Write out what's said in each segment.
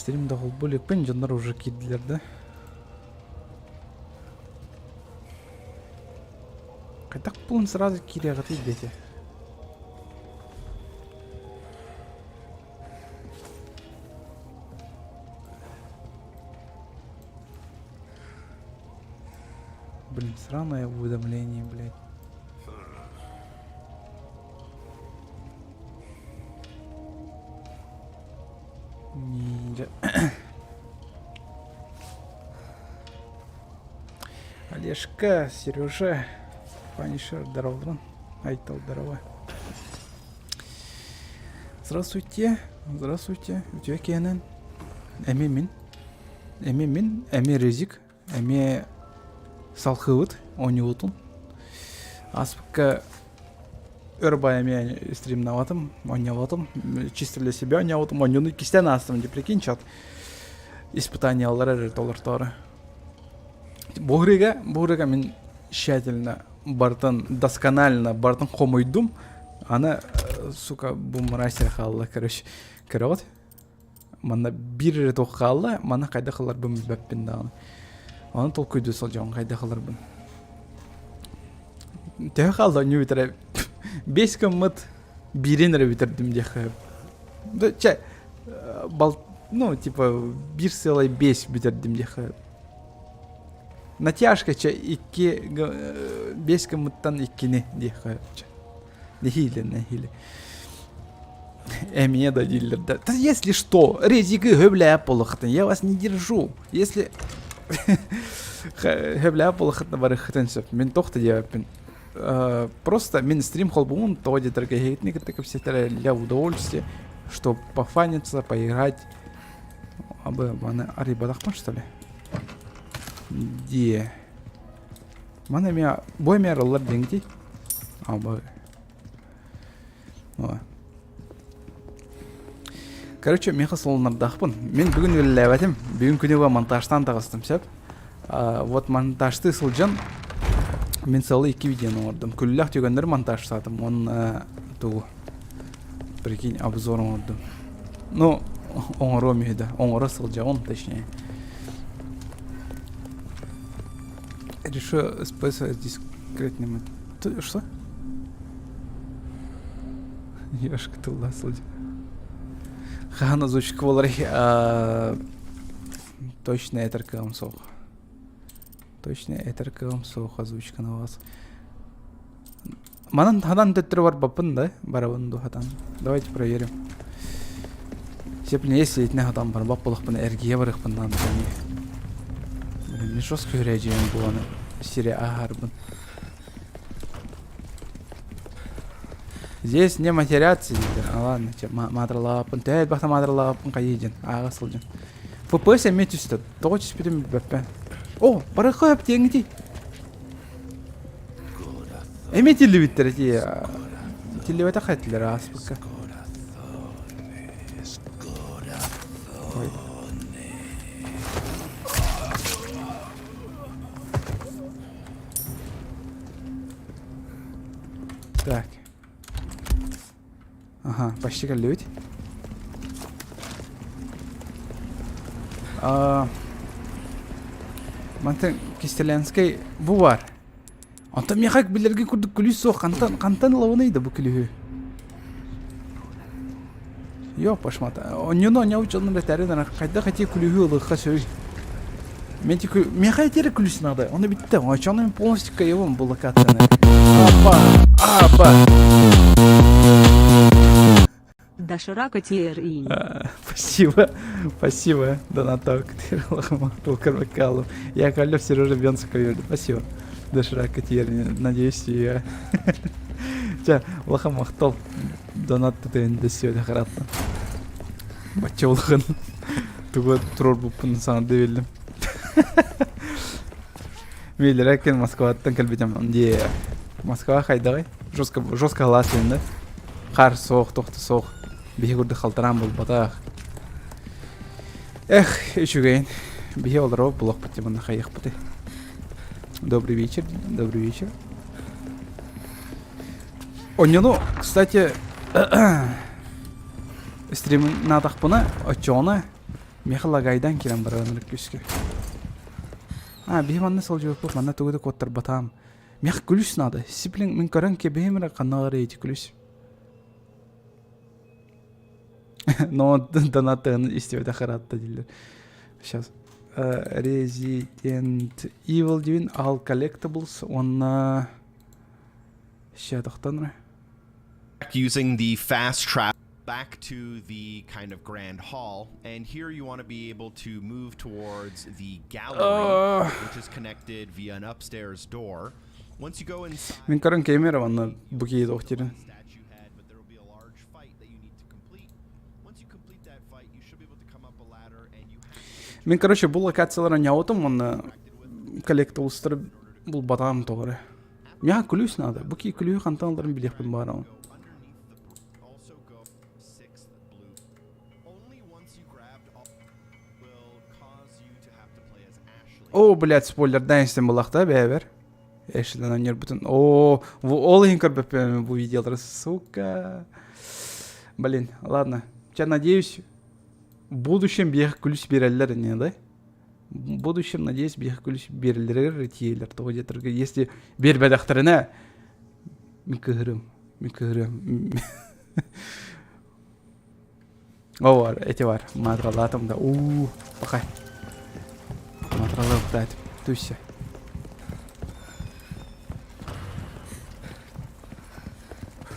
Стримда гол бөлек жандар уже кирдилер да. Кайтак булын сразу кире гаты бете. Блин, сраное уведомление, блядь. Ниже. Олежка, Сережа, Панишер, здорово. Айтал, здорово. Здравствуйте, здравствуйте. У тебя Кенен? Эми Резик, Эми Салхывыт, Ониутун. Аспка Örбая меня стрим наватым, оняватым, чисто для себя оняватым, онюны кистен астым, де прикинь, чат. Испытания аллары толыртары. Бугрыга мен тщательно бартын, досконально бартын комойдум. Она, сука, бумрастер халла, короче, корот. Мана бир рет оқалла, мана кайда кылар бум бәппен дагы. Аны толкуйду сол жон кайда кылар бум. Тә халда не битер. 5 кмт биренер битердим дехе. Да ча ну типа 1,5 битердим дехе. Натяжка ча 5 кмттан 2 дехе. Нехиле. Эмия да дилер да. Если что, резики гөбля полохтын, я вас не держу. Если гөбля полохтын барыхтын сөп, мен тохты дебеппин. Просто мен стрим холбун, то дедерге хейтник, так все для удовольствия, чтобы пофаниться, поиграть. Абы мана арибадахпан, что ли? Где? Мана меня боймер аллар деньги. Абы. Короче, мен хасолнардахпын. Мен бүгін өлләбәтім. Бүгін күнеге монтажтан тағыстым сәп. Вот монтажты сылжан. Мен салы 2 видеоны ордым. Күлләк төгендер монтаж сатым. Он тугу. Прикинь, обзорын ордым. Ну, оңыры мейді. Оңыры сылжа он, точнее. Решу спайса дискретным. Что? Ёшка тулла сылжа. Хан озвучка болар. Точно этеркам сох. Точно этеркам сох озвучка на вас. Манан хадан теттер бар бапын да? Барабынду хадан. Давайте проверим. Сеплен если этне хадан бар бап болықпын эргие барықпындан. Блин, не жестко үрәжейін бұланы. Серия ағарбын. Здесь не матерятся, ладно, мадралапын, тәйт бақта мадралапын қайден, аға сылден. FPS әмет үсті, тоғы түспедім бәппен. О, бары қойып теңді. Әмет елі біттір, телі бәті қайтылыр аспыққа. Так. Ага, почти как люди. Мантен кистеленский бувар. Он там яхак билерге курдук күлүсө кантан лавынайды бу күлү. Йо, пошмата. Оньно не училны бетерден кайда хати күлү улыкка сөй. Мен хайтер күлүсүн ада. Оны битте. Ачаны полностью кайвам бу локацияны. Апа. Доширака TRI. Спасибо, Донаток. Ты лохматул Кармакалов. Я Калев Сережа Бенцика верю. Спасибо. Доширака TRI. Надеюсь, я... Ча, лохматул. Донат ты не досёт, харатно. Бача улхан. Тугу трорбу пунсан девилдим. Мейлер, әкен Москваттан кәлбетем. Де, Москва хайдағай. Жестко гласен, да? Қар соқ, тоқты соқ. Бихе көрді қалтарам бұл батақ. Эх, үшігейін. Бихе олар блок бітті мұнда қайық бітті. Добрый вечер, добрый вечер. Оньону, кстати, стримін надақ бұна, очоны, Мехла гайдан кирен баранырык күскө. Бейманны сол жөп, манна тугуды коттар батам. Мех күлүс нады. Сиплин мен көрөн ке беймира канагары эти күлүс. Но донатын истебеде харатта дилер. Сейчас. Resident Evil дивин all collectibles on Shadowthan. Using the fast travel back to the kind of grand hall, and here you want to be able to move towards the gallery, which is connected via an upstairs door. Once you go inside, Мен көрөн камера ванна буги доктирин. statue head, but there will be a large fight that you need to complete. Once you complete that fight, you should be able to come up a ladder, and you have Мен короче бул локацияларга няотум, он коллектиблстар бул батам тогры. Мя күлүс нады. Буки күлүү канталарын билекпин барам. also go sixth blue. Only once you grabbed all will cause you to have to play as Ashley. О, блядь, спойлер дайнстен булакта бевер. Эшлен анер бүтүн. О, ол хин көрбөп бу видеолар, сука. Блин, ладно. Я надеюсь, в будущем бег күлүс берелер не, да? В будущем, надеюсь, бег күлүс берелер тиелер. То где-то, если бербедахтарына, мен кыгырым. О, бар, эти бар. Матралатым да. Пахай. Матралатым да. Туйся.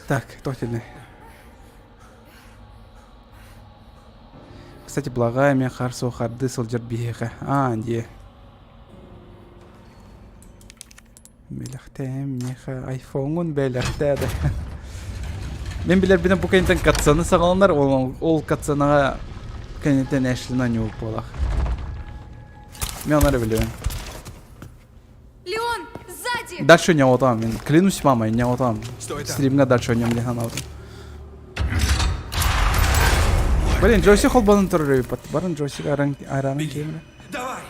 Так, точно. Кстати, благая меня харсо харды солджер бихеха. Не. Белахтем меха айфонун белахте да. Мен билер бина бу кентен катсаны сагаландар, ол катсанага кентен эшлина не болах. Мен аны билем. Леон, сзади! Дальше не отам, мен клянусь мамой, не отам. Стримга дальше не мне ханал. Блин, Джойси холбанын туры пат. Барын Джойси аранын кемре. Давай!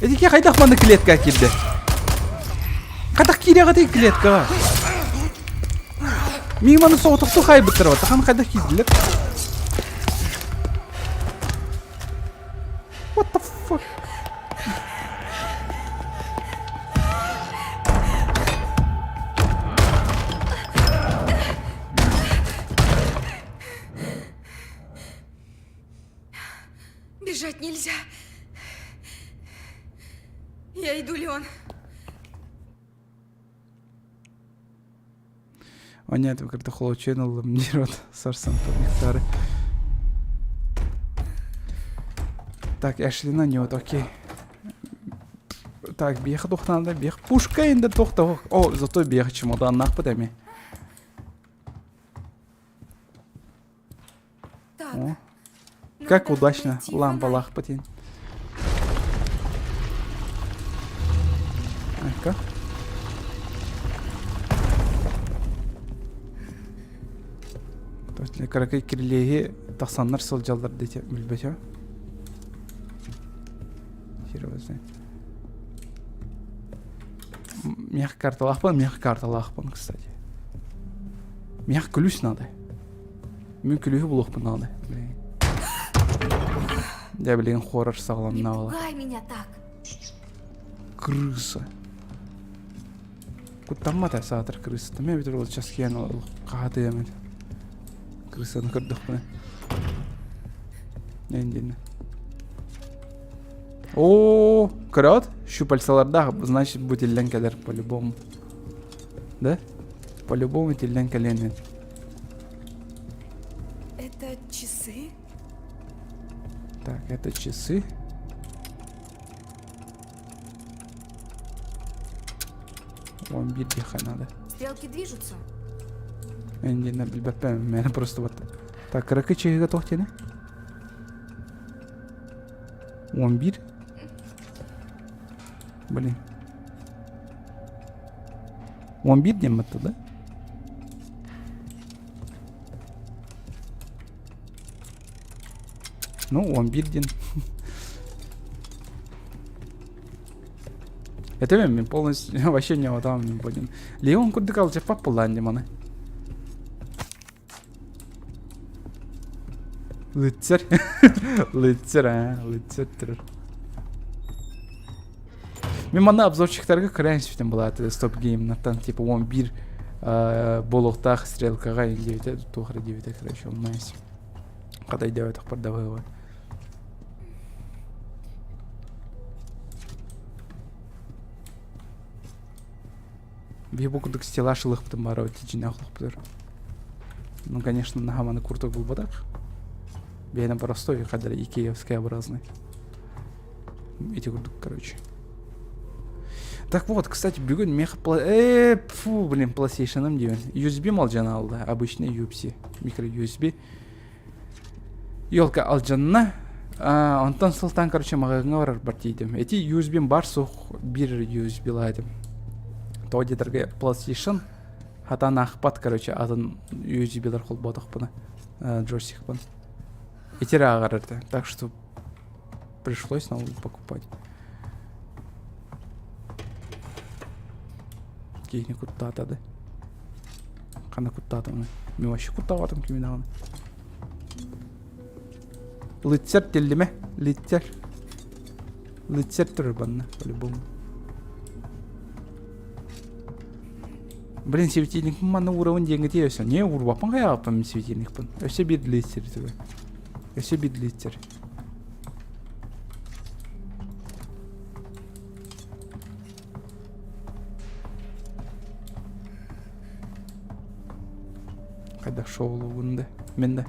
Эдике кайдак маны клетка кирди. Кайдак кире кайдак клеткага. Мен маны соотукту кай битирип атат. Кан кайдак кирдилер? What the fuck? Бежать нельзя. Я иду, Леон. Понятно, как-то холоченул мирот сарсан помихтары. Так, Эшлина не вот, окей. Так, беха тухнанда бех. Пушка инде тухта. О, зато бех чемоданнах подами. Так. О, надо как удачно. найти Лампалах фонарь. потин. Ай-ка. Точно, каракай кирлеги тахсаннар сылжалдар дете билбече. Серьезно. Мех карталахпан, кстати. Мех ключ надо. Мен ключ блокпан надо. Я, блин, хоррор саглам Не навала. пугай меня так. Крыса. Кутаммата саатар крыса. Мен битер ол час киян кааты эмет. Крысаны көрдүк мына. Эндине. О, крот? Щупальцаларда, значит, бутилленкалер по-любому. Да? По-любому тилленкаленет. Это часы? Так, это часы. Вон бирдиха надо. Стрелки движутся. Эндине билбеппем, мен просто вот. Так, кыракы чейге тохтене. Вон бир. Блин. Он бит дематты, да? Ну, он бирден. Это мен полностью вообще не отам мен понял. Леон курдык ал жаппап болан деманы. Лыцер. Лыцер тұрыр. Мен мана обзорчиктарға кірайын сөйтен болады стоп геймнаттан типа 11 болуқтақ стрелкаға индевите тухры девите короче олмайсың. Қадай девет ақпар давай ғой. Бейбукудық стеллаж лықптың бары өте жинақ лықптыр. Ну, конечно, на хаманы курток был бодақ. Бейна простой, кадры икеевскообразный. Эти курток, короче. Так вот, кстати, бүгін меха PlayStation'ым дейін. USB алжаны алды, обычный USB, микро USB. Елка алжанына, онтан сылтан, короче, мағағыңа барар бар дейдім. Эти USB бар соқ бір USB лайдым. Тоғдетірге PlayStation, хатан ақпат, короче, атын USB-лар қол бодық бұны, джойстик бұны. Этері ағарырды, так что пришлось новый покупать. Кейіне күтті атады. Қана күтті атымы. Мен вообще күтті атым кемен ағаны. Лыцер телді ме? Лыцер. Лыцер тұрыр банна, по-любому. Блин, светильник мана уровень деньги тиеса. Не урвапан қай апам светильник пан. Өсе бит лыцер түбі. Өсе бит лыцер. Қайда шоулы бұнды. Мен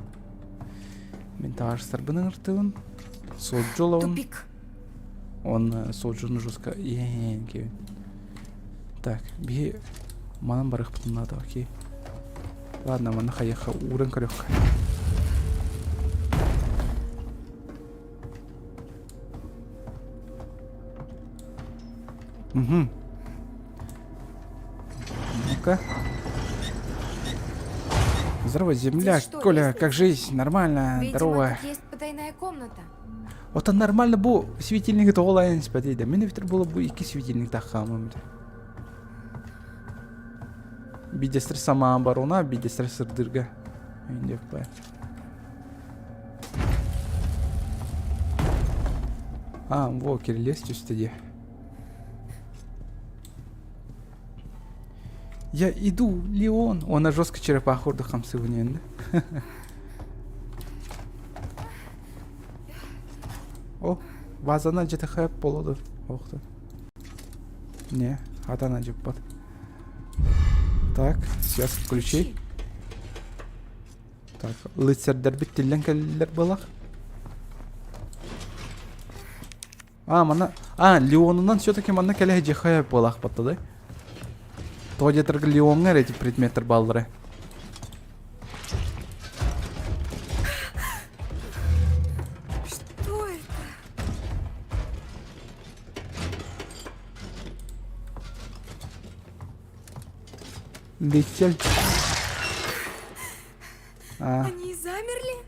тағарыстар бұның ұртығын. Сол жолауын. Тупик. Он сол жолын жосқа ең кеуін. Так, бе манан барық бұтын надо, окей. Ладно, мана қаяққа урын көрек. Ну-ка. Здорово, земляк. что, Коля, есть как жизнь? Нормально, Видимо, здорово. тут есть потайная комната. Вот он нормально был. Светильник тоғылайын спадейді. Мен өтір было бы екі светильник таққамым. Бидестір саман бар она, бидестір сырдырға. Үйінде бай. Во, кирилес үстеде. Я иду, Леон. Она жестко черепаха ұрды қамсы өненді. О, вазана жеті қайып болады. Оқты. Не, атана жеп бад. Так, связка ключей. Так, лыцердер биттелден кәлілер болақ. Леонынан все-таки мана кәлі же қайып болақ батты да? Тоғдетіргі Леонғар эти предметтер балдыры. Что это? Летель. Они замерли?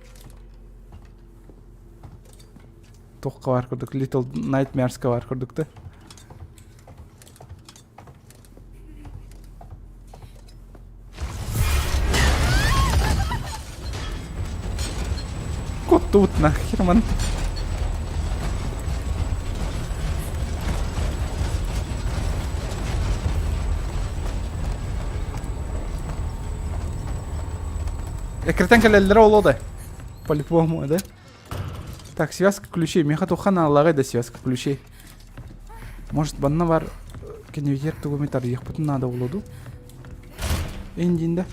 Тоққа бар көрдік. Little Nightmares'қа бар көрдік та. Кот тут нахер, ман. Экретен кәлелері олады. По-любому, да? Так, связка ключей. Мен хату хана аллағай да связка ключей. Может, банна бар кеневитер тугуметар ехпытын надо олады. Эндинда.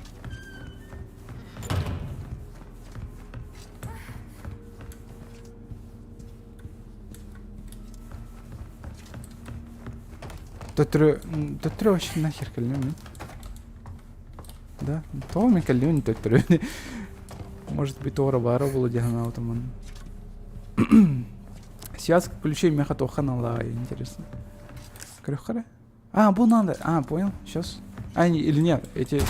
Төттірі вообще нахер кәлемін. Да, то мен кәлемін төттірі. Может быть, тора бара было дегана аутоман. Связка ключей мен хату хана аллағай, интересно. Крюх қара? Бұл надо. Понял, сейчас. Или нет, эти...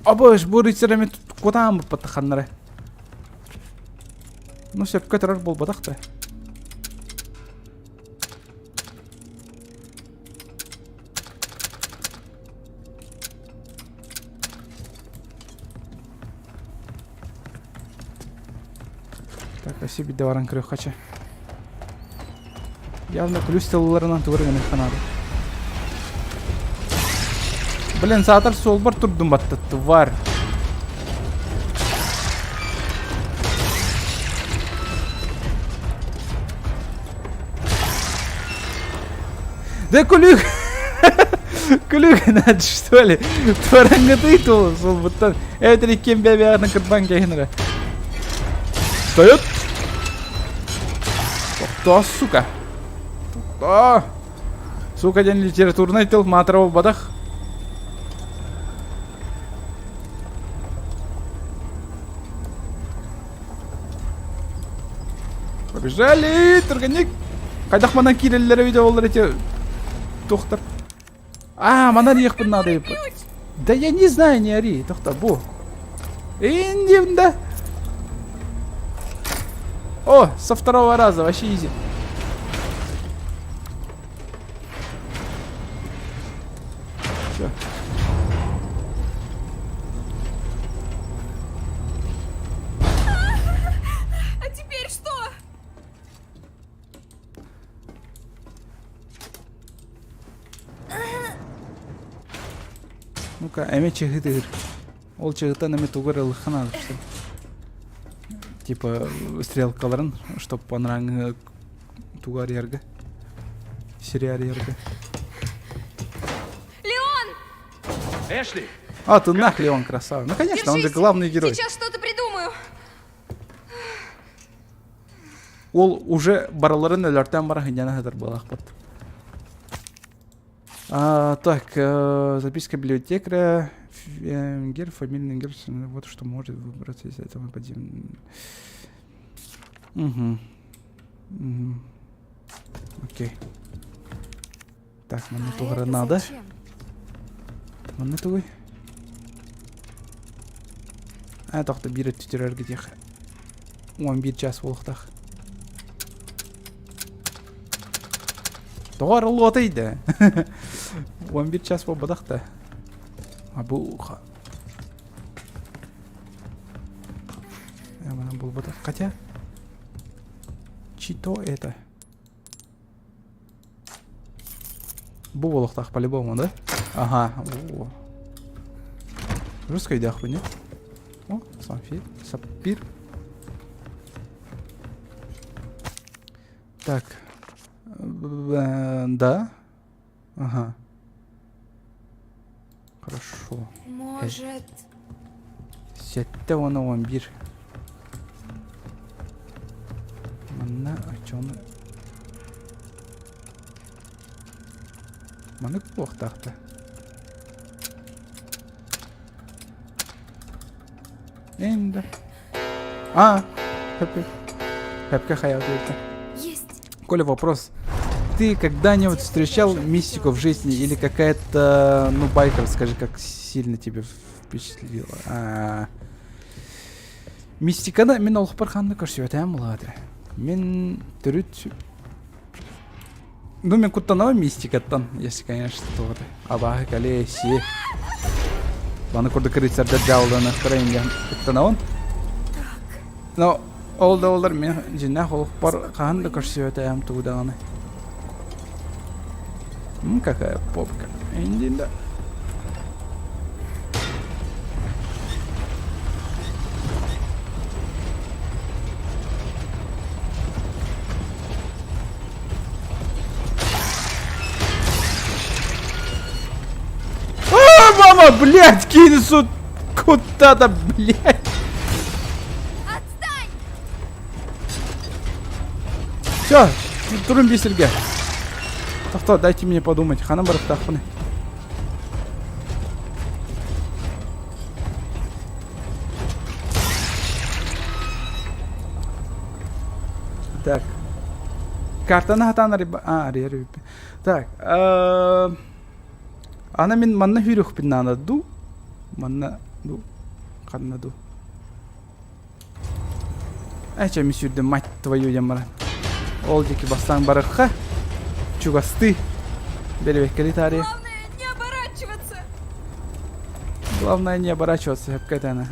Абыш, бұл рыцарями қотам бұппатты қаннары. Ну, сеп көтерер бол бадақ та. Спасибо, да варан крюх хача. Явно плюс тылларынан тугырган канады. Блин, саатар сол бар турдум баттатты, var. Да кулюк! Кулюк надо, что ли? Творанга ты то, сол буттан. Это ли кем бябя на кырбан кайхнара? Встает! Токто, сука! Токто! Сука, ден литературный тыл матрау бадах. Побежали, турганик! Кайдах мана киреллері видео олар эти... Тоқтар. А, мана риехпін надо епі. Да я не знаю, не ори. Тоқтар, бу. Индивда. О, со второго раза, вообще изи. Всё. А теперь что? Ну-ка, эме чыгытыр. Ол чыгыттан эме тугар ылыхан алып. Типа стрелкаларын, чтоб панраңы тугар ярга. Сериар ярга. Леон! Эшли! А, ты нахли он красава. Ну конечно, он же Держись! главный герой. Сейчас что-то придумаю. Ол уже бараларын өлөртен бара хыняна хыдыр балахпат. Так, записка библиотекаря. Гер, фамильный гер. Вот что может выбраться из этого подземного. Угу. Окей. Так, А монету это гранада. зачем? Монету. Тоқты бирет түтірерге тек 11 час болықтақ. Тоғар ұлы отайды. 11 час бол бадақта. А бұл... Мана бұл бадақ. Хотя... Чито это... Бұл болықтақ по-любому, да? Ага. Русская идеях, нет? О, сапфир. Так. Да. Ага. Хорошо. Может... Сетте оны 11. Мана ачоны. Мана плохтахта. Энда. Хэпка хаят это. Есть. Коля, вопрос. Ты когда-нибудь встречал мистику в жизни или какая-то, ну, байка, расскажи, как сильно тебе впечатлило? Мистиканы мен олық бір қанды көрсетем болады. Мен түріт... Ну, мен күттанава мистикаттан, если, конечно, тоғыды. Абағы кәле, си. Баны күрді крыцарда жалданы қырайынген күттанавын. Но, олдар мен жинақ олық бар қанды көрсетем туғдағаны. Какая попка. Индинда. Мама, блядь, кинесут куда-то, блядь. Отстань! Все, турым бисерге. Тоқта, дайте мне подумать. Хана барып тақпыны. Так. Картаны хатаны риба... риба. Так. Ана мен манна хүйрөх биннана ду. Манна ду. Қанна ду. Айча ми сүрді, мать твою ямара. Ол деки бастан барыққа. Чугасты. Беревеккели тарih. Главное не оборачиваться. Главное не оборачиваться. Hakikaten.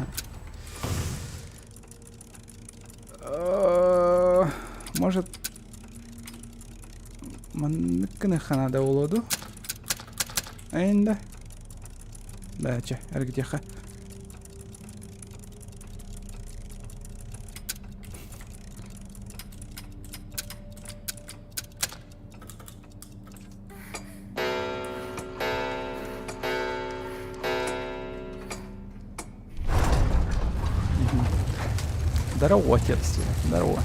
Может... Маныкыны ханада болоду. Энди. Да, че, эргитеха. Здорово, отец. Здорово.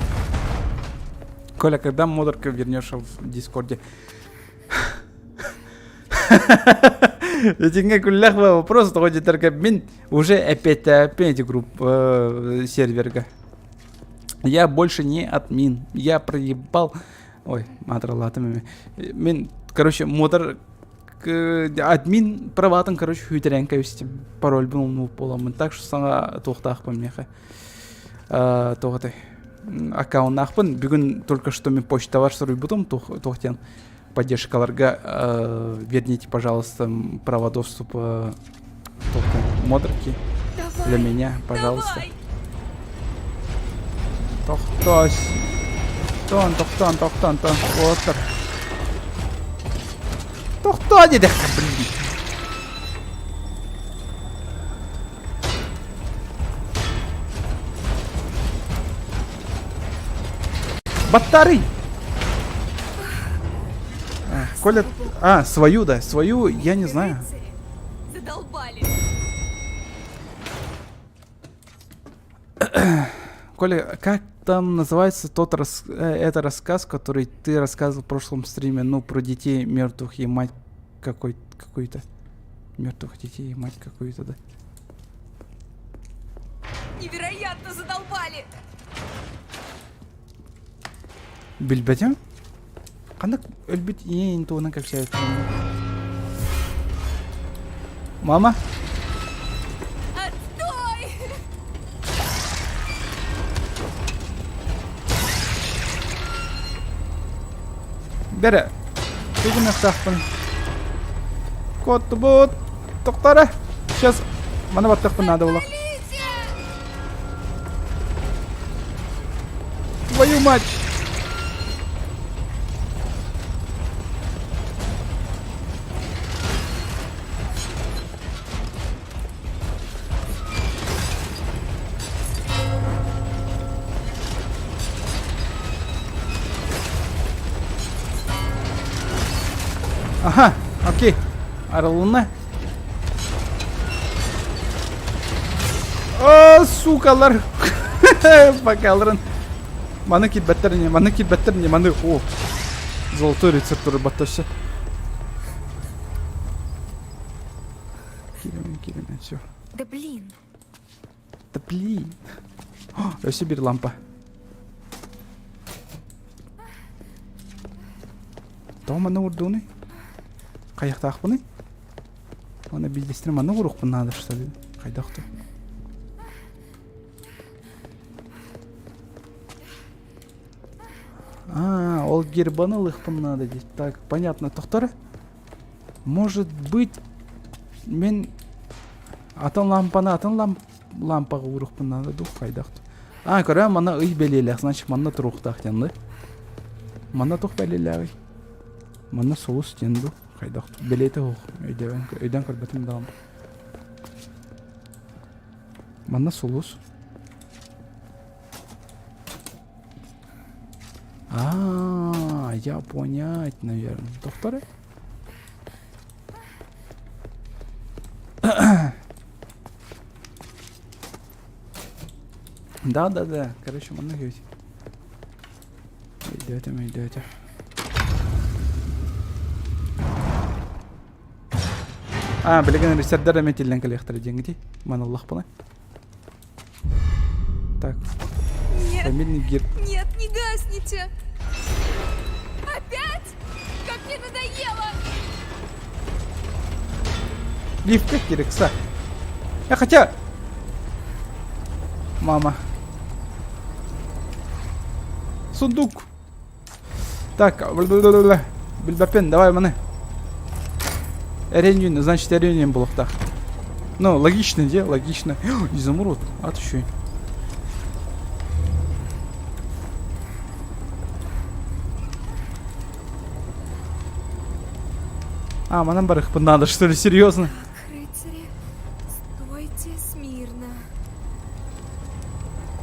Коля, когда модерка вернешь в Дискорде? Этинге куллах вопрос, то ходит только мен уже опять групп серверга. Я больше не админ. Я проебал. Ой, матралатами. Мен, короче, модер админ праватын, короче, хүйтеренка үстем. Пароль был, ну, поламын. Так что саңа тоқтақ помнеха. Тоғытай. Аккаунтнахпын. Бүгін только что мен почталар сұрый бұтым тоқтен. Поддержкаларга, верните, пожалуйста, права доступа модерки для меня, пожалуйста. Тохтось. Тон. Вот так. Тохто, не дэх, блин. Батареи! Коля... свою, да. Свою, я не знаю. Задолбали. Коля, как там называется тот это рассказ, который ты рассказывал в прошлом стриме, ну, про детей мертвых и мать какой-то. Мертвых детей и мать какую-то, да. Невероятно задолбали. Билбетем? Кандак өлбит ең туына как все. Мама? Отстой! Бере. Бүгін ақтақпын. Котты бұд. Тоқтары. Сейчас мана баттақпын надо олақ. Твою мать! Ага, окей. Аралуна. О, сукалар. Бакалрын. Маны китбеттерне, маны. О. Золотой рецептор батташы. Кирим, все. Да блин. Өсі бір лампа. Тау маны урдуны? Қаяқта ақпыны? Оны білдестірі маны ұрықпын надыр, что ли? Қайдақты? Ол гербаны лықпын надо дейді. Так, понятно. Тоқтары? Может быть, мен атын лампаға ұрықпын надо, ду, қайдақты? Көрі, мана үй белелек, значит, мана тұруқтақ денді. Мана тұқ белелек. Мана соғыс денді. Қайдақты? Белеті оқ. Өйден көрбетім дағым. Мана соғыс. Я понять, наверное. Тоқтары? Да. Короче, мана гейть. Идете. Білеген ресердер әметелден коллектор деньги. Мана Аллах пана. Так. Фамильный герб. Нет, не гасните. Опять? Как мне надоело. Лифт керекса. Хотя... Мама. Сундук. Так, Бильбапен, давай маны. Эренюн, значит, эренюн был так. Ну, логично, где? Логично. Изумруд. Отщу. А, манан бар их надо, что ли, серьезно? Рыцари, стойте смирно.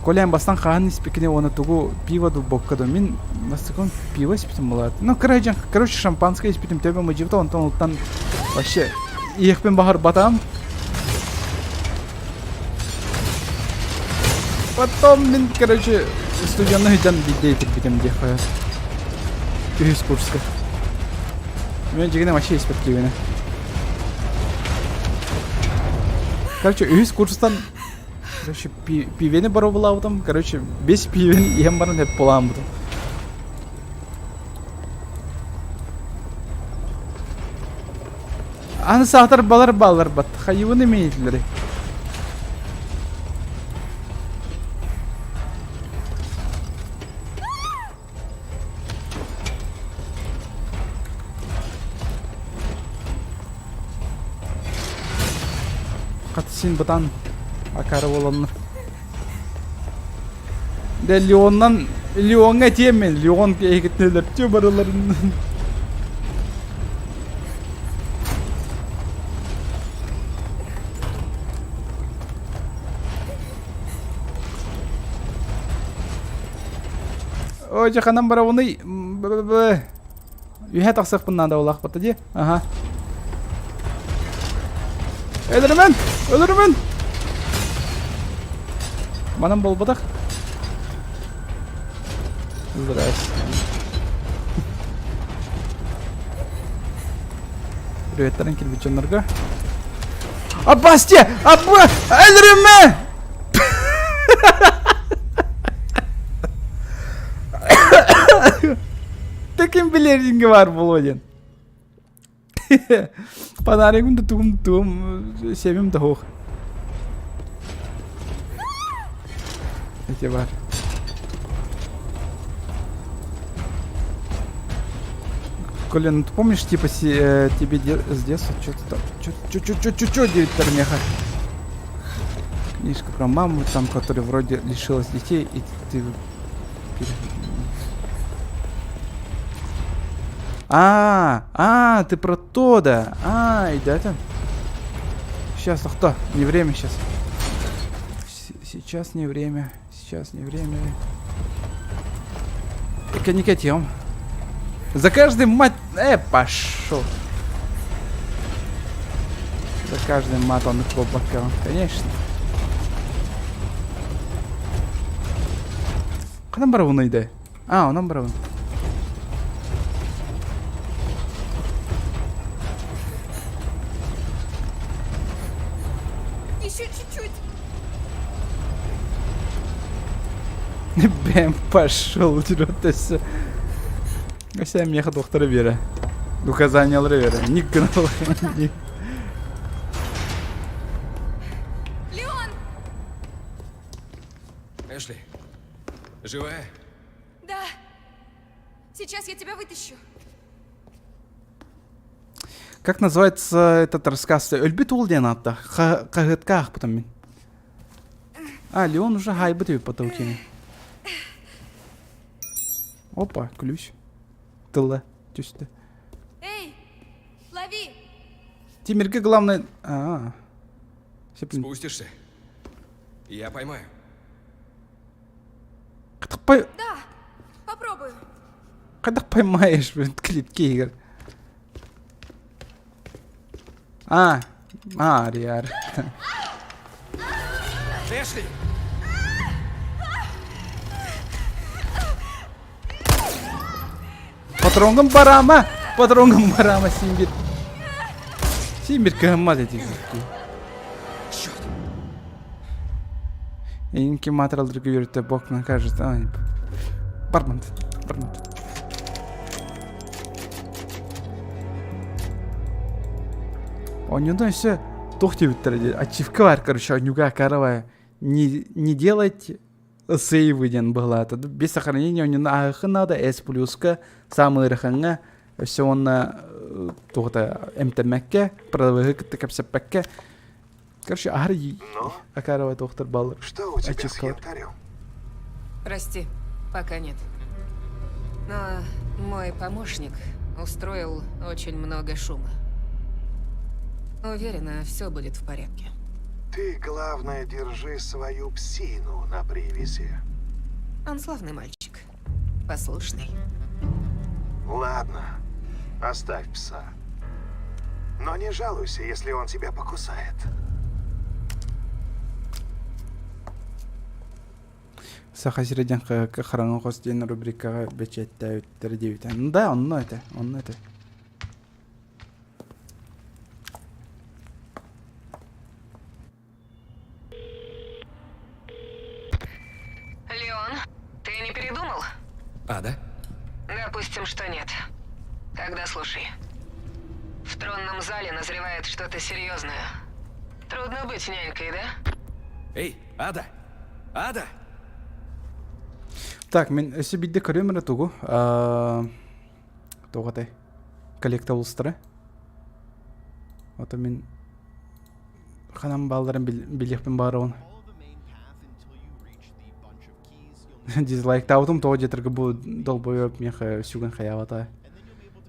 Колян бастан хаан испекине оны тугу пиво ду боккадо. Мен настыкон пиво испитим болады. Ну, короче, шампанское испитим. Тебе мы живто, онтон ултан вообще иехпен бахар батам. Потом мен, короче, студенный жан бидейтер битем дехая. Үз курска. Мен жигене вообще испет кивене. Короче, үз курстан короче, пивени бару булабытым. Короче, 5 пивени ем барын деп боламбытым. Аны саатар балар бат. Хайуын емейтілері. Қатысин бұтан акары боланны. Де Леонға тиеммен. Леон кейгітнелер тө барыларын. Ой, жақанан бара оны. Үйе тақсақ бұннан да олақ бұты де. Аха. Өлірімен! Манам бол бұдақ. Здрасте. Приветтарың келбет жонларға. Аббасте! Өлірімен! Таким білердіңгі бар бұл ойын. Панарыңымды туғым себім дұғық. Эти бар. Коля, ну ты помнишь, типа, тебе с детства что-то там... Чё, 9 меха? Книжка про маму, там, которая вроде лишилась детей, и ты... Ты про то, да. И да, это... Сейчас, кто? Не время сейчас. Сейчас не время. Не котем. За каждый мат... пошел. За каждый мат он их бокал. Конечно. Когда барабан иде? Он барабан. Еще чуть-чуть. Бэм, пошел, жрет все. Все меха доктора Вера. Указания Вера. Ник гнал. Леон! Эшли, живая? Да. Сейчас я тебя вытащу. Как называется этот рассказ? Өлбит улден атта. Кагытках потом. Леон уже хайбы тебе по таутине. Опа, ключ. Тыла. Тюсты. Эй, лови! Тимирге главное... Спустишься? Я поймаю. Да, попробую. Когда поймаешь, блин, клетки игр. Риар. Эшли! Патронгам барама Симбир. Симбир кагаммат эти. Черт! Инки материалдыргы үйрөтө бок накажет. Бармант. Онюдан все тохтебиттер. Ачивка бар, короче, онюга каравая. Не делать сейвы ден была. Без сохранения онюна ахы надо, S+, самый раханга. Все он тухта МТМК, правовые капсапакка. Короче, акарова тохтер баллар. Что у тебя с янтарем? Прости, пока нет. Но мой помощник устроил очень много шума. Уверена, все будет в порядке. Ты, главное, держи свою псину на привязи. Он славный мальчик. Послушный. Ладно, оставь пса. Но не жалуйся, если он тебя покусает. Сахасиреден қараңғы қостен рубрикаға бәчетті өттері деуітен. Да, onun öte. Леон, ты не передумал? Ада? Допустим, что нет. Тогда слушай. В тронном зале назревает что-то серьезное. Трудно быть нянькой, да? Эй, Ада! Ада! Так, мен өсі бидді көрем әрі тұғу. Тоғатай. Коллектабылыстыры. Ота мен қанам балдарын білекпен бары он. Follow the main path until you reach the bunch of keys. You'll need Дизлайк таутым тоғы жетіргі бұл долбой өп мен сүген қаявата.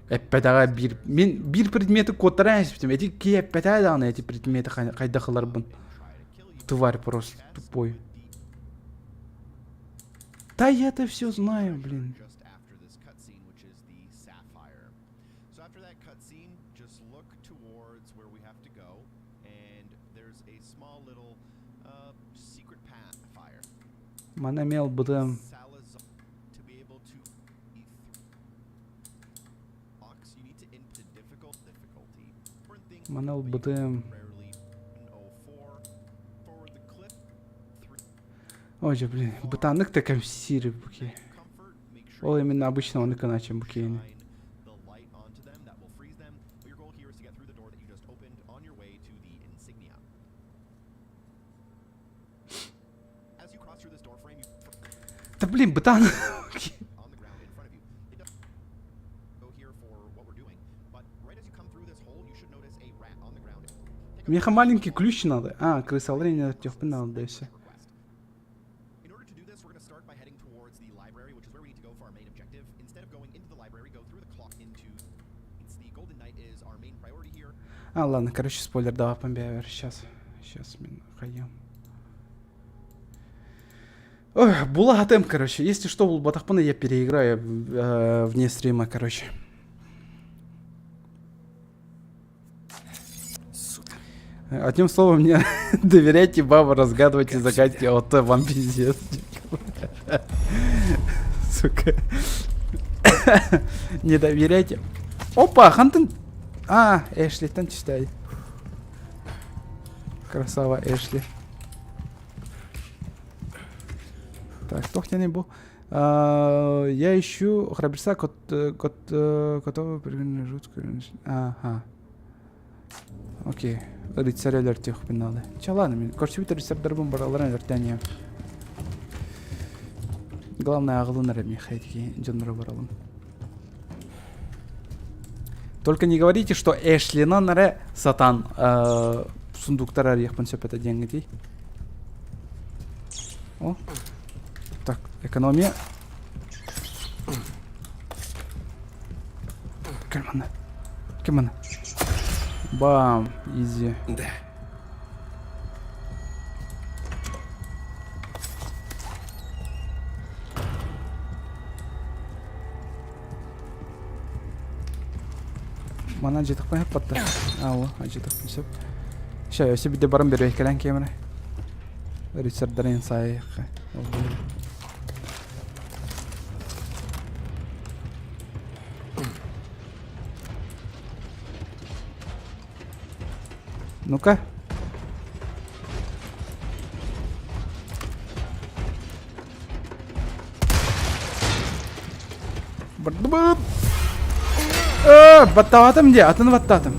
Әппәтаға мен бір предметі кодтара әсіптім. Әті кей әппәтаға дағына әті предметі қайда қылар бұн. Тварь просто тупой. Да я это все знаю, блин. just after this cutscene, which is the sapphire. So after that cutscene, just look towards where we have to go, and there's a small little secret path fire. Мана мел бұдым. Salazar, to be able to box, you need to input difficult difficulty. Different things Мана will be бұдым. rarely 104. Forward the clip. 3. Ой же, блин, бытанlık da камсиры буки. Comfort. Make sure Ол именно обычно он иначе букейни. shine the light onto them. That will freeze them. But your goal here is to get through the door that you just opened on your way to the insignia. As you cross through this door frame, you Да блин, бытан. on the ground in front of you. It does go here for what we're doing, but right as you come through this hole, you should notice a rat on the ground. Take a Мне маленький ключ надо. А, крысолрение тёпы надо, да все. request. In order to do this, we're going to start by heading towards the library, which is where we need to go for our main objective. Instead of going into the library, go through the clock into... It's the Golden Knight is our main priority here. А, ладно, короче, спойлер, давай помбявер. Сейчас мен қайым. Ой, була хатем, короче. Если что, бұл батақпаны я переиграю вне стрима, короче. Одним словом, мне доверяйте, баба, разгадывайте загадки, а вот вам пиздец. Сука. Не доверяйте. Опа, Хантен. А, Эшли, там читай. Красава, Эшли. Так, кто не был? Я ищу храбреца, которого привели жуткую... Ага. Окей. Рыцарелер тех пинали. Че, ладно, мен көрсебет рыцардарбын бараларын өртәне. Главное, ағылын әрі хайдеки жонлары баралым. Только не говорите, что Эшлинан әрі сатан сундуктар әрі еқпін сөп это деньги дей. О. Так, экономия. Кем она? Бам, изи. Да. Mana жетік қойып батты. Ау, жетік қойып. Ща, өсі біде барым беру екелен кемірі. Рыцардарен сайыққа. Ну-ка. Бардыбыт. Баттаватым де, атын баттатым.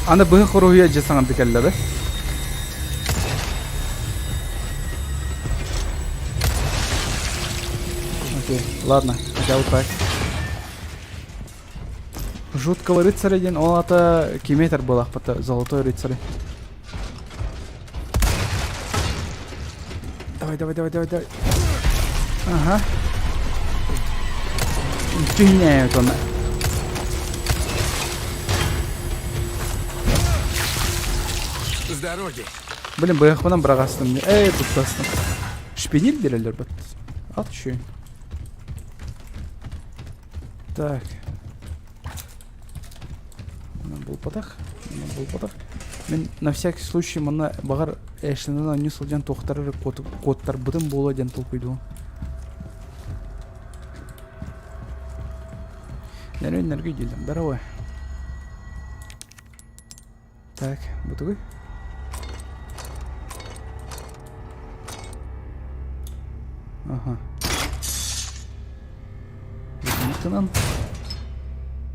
Аны бұғы құруя жасаңам декелледі. Окей, ладно, я вот так. Жуткого рыцаря ден, ол аты Киметр был ақпаты, золотой рыцарь. Давай. Ага. Фигняют он. С дороги. Блин, баяхпанан бірақ астым. Тут астым. Шпинель берелер бат. От чё. Так. Бұл потақ. Мен на всякий случай мана бағар әшінен не сылжан тоқтары кодтар бұдым бола ден толпойду. Нәрі делдім. Дарауай. Так, бұтығы. Ага.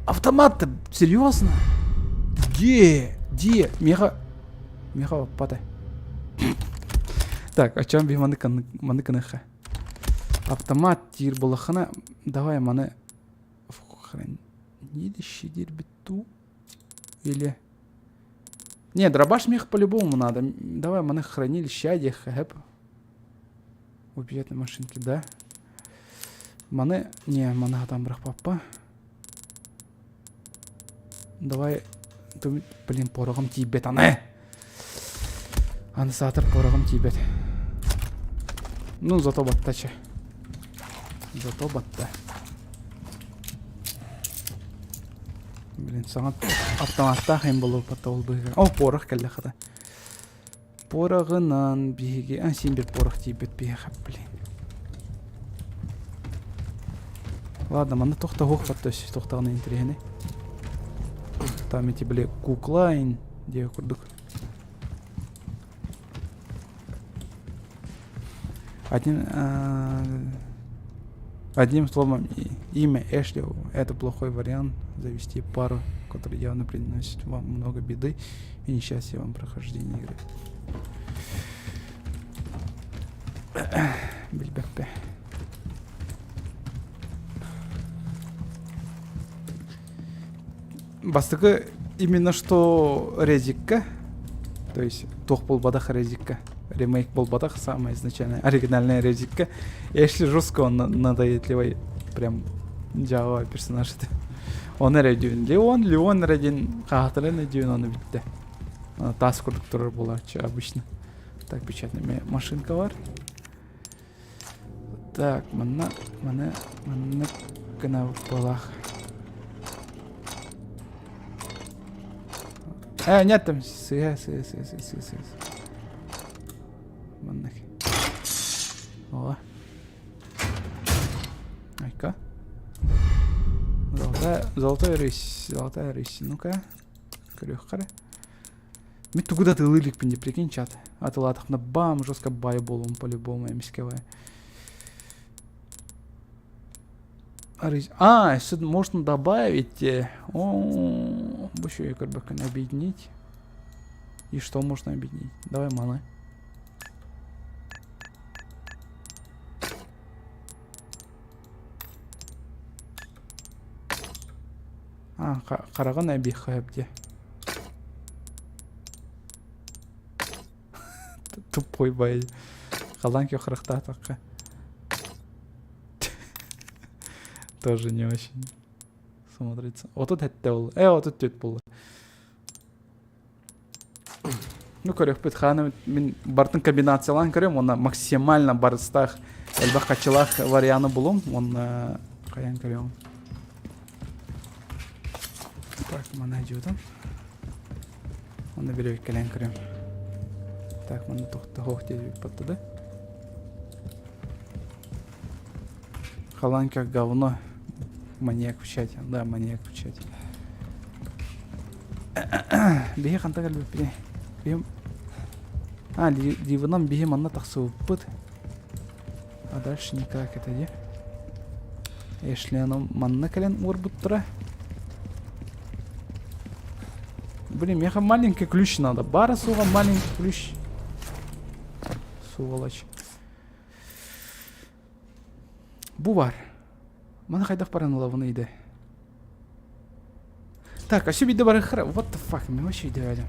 Автомат, серьезно? Где? Меха патай. Так, о чем маны каныха? Автомат тир балахана. Давай маны хранилище дербиту или не, дробаш мех по-любому надо. Давай маны хранилище одех хэп. Убежать на машинке, да? Маны... Не, маны там брах папа. Давай... Блин, порогом тибет, аны! Ансатор порогом тибет. Ну, зато батта че. Зато батта. Блин, саңат автоматта хайм болу батта ол бұйға. О, порог кәлі қада. Порогынан биге... сен бір порог тибет биге, блин. Ладно, мана тоқта хоқпат төс, тоқтағына интерегіне. Там эти, бля, куклайн, где курдук. Одним словом, имя Эшли — это плохой вариант завести пару, который явно приносит вам много беды и несчастья вам прохождения игры. Бельбекпе. Бастығы именно что резикка, то есть тох болбадах резикка, ремейк болбадах, самая изначальная, оригинальная резикка. Если жестко он надоедливый, прям Java персонаж. Он редюн, Леон редин, хахатален редюн, он битте. Таск который была обычно. Так, печатная машинка var. Так, мана гына балах. Нет там, Маннах. О. Айка. Золотая рысь. Ну-ка. Крёх кара. Мен тугуда ты лылик пенде, прикинь, чат. А ты латах на бам, жестко бай болом по-любому, мискевая. Сюда можно добавить. Больше ее как объединить. И что можно объединить? Давай маны. Караган объехай где? Тупой бай. Халанки храхта такая. Тоже не очень смотрится. Вот тут это было. Вот тут тет было. Ну, короче, пытхану бартын комбинациялан көрем, он максимально барыстах, элбах качалах варианы булум, он каян көрем. Так, мы найдем там. Он наберет каян көрем. Так, мы тухта хохте подтуда. Халанка говно. Маньяк в чате. Да, маньяк в чате. Беги ханта галбе пили. Бегим. Диванам бегим анна тахсу пыт. А дальше никак это где? Если оно манна кален урбуттра. Блин, мне маленький ключ надо. Бара суга маленький ключ. Сволочь. Бувар. Мана хайдах паранала вон иде. Так, а сюда бары хра. What the fuck, мы вообще идеально.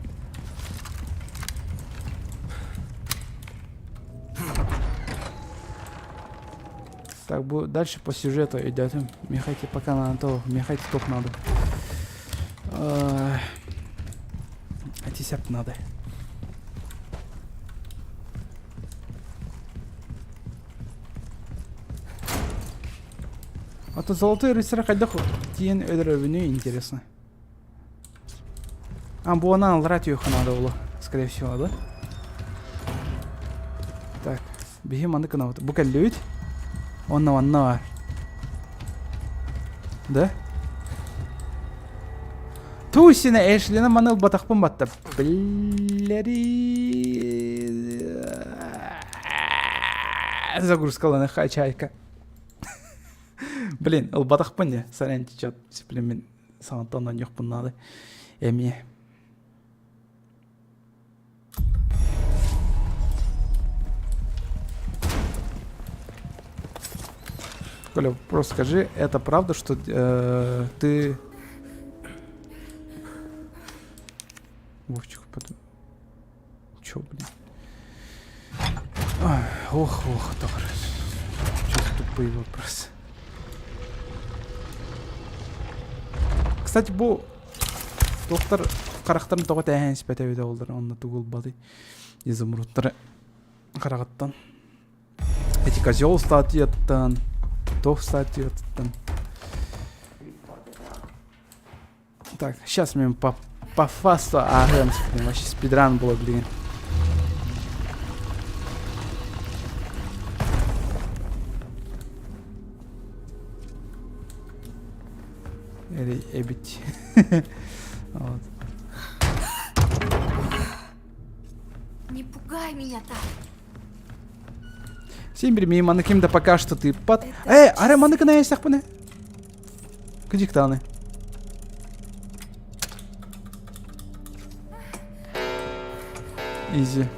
Так, дальше по сюжету идет. Мехайте пока на то. Мехайте топ надо. Атисяп надо. А то золотой рыцарь кайда тиен öldürübünü интересно. Bu она алратию надо было, скорее всего, да? Так, бегим аны кына. Bu кәллүт. Онна var. Да? Тусина Эшлина маныл батақпын батты. Блядь. Загрузкаланы хачайка. Блин, ол батақпын не? Сарян течет. Блин, мен сағантаннан жоқпын нады. Эми. Коля, просто скажи, это правда, что ты... Вовчик, потом... Чё, блин? Ох, добре. Чё за тупые вопросы? Кстати, бұл доктор қарақтарын тоғы тәйін сіпәті өйді олдар. Онына туғыл бады. Изумрудтары қарағаттан. Эти козел статьяттан. Тов статьяттан. Так, сейчас мы по фасту агент, блин, вообще спидран было, блин. Или эбить. Вот. Не пугай меня так. Симбир ми маныким да пока что ты под... Аре маныкы на ясях пыны. Кадиктаны. Изи.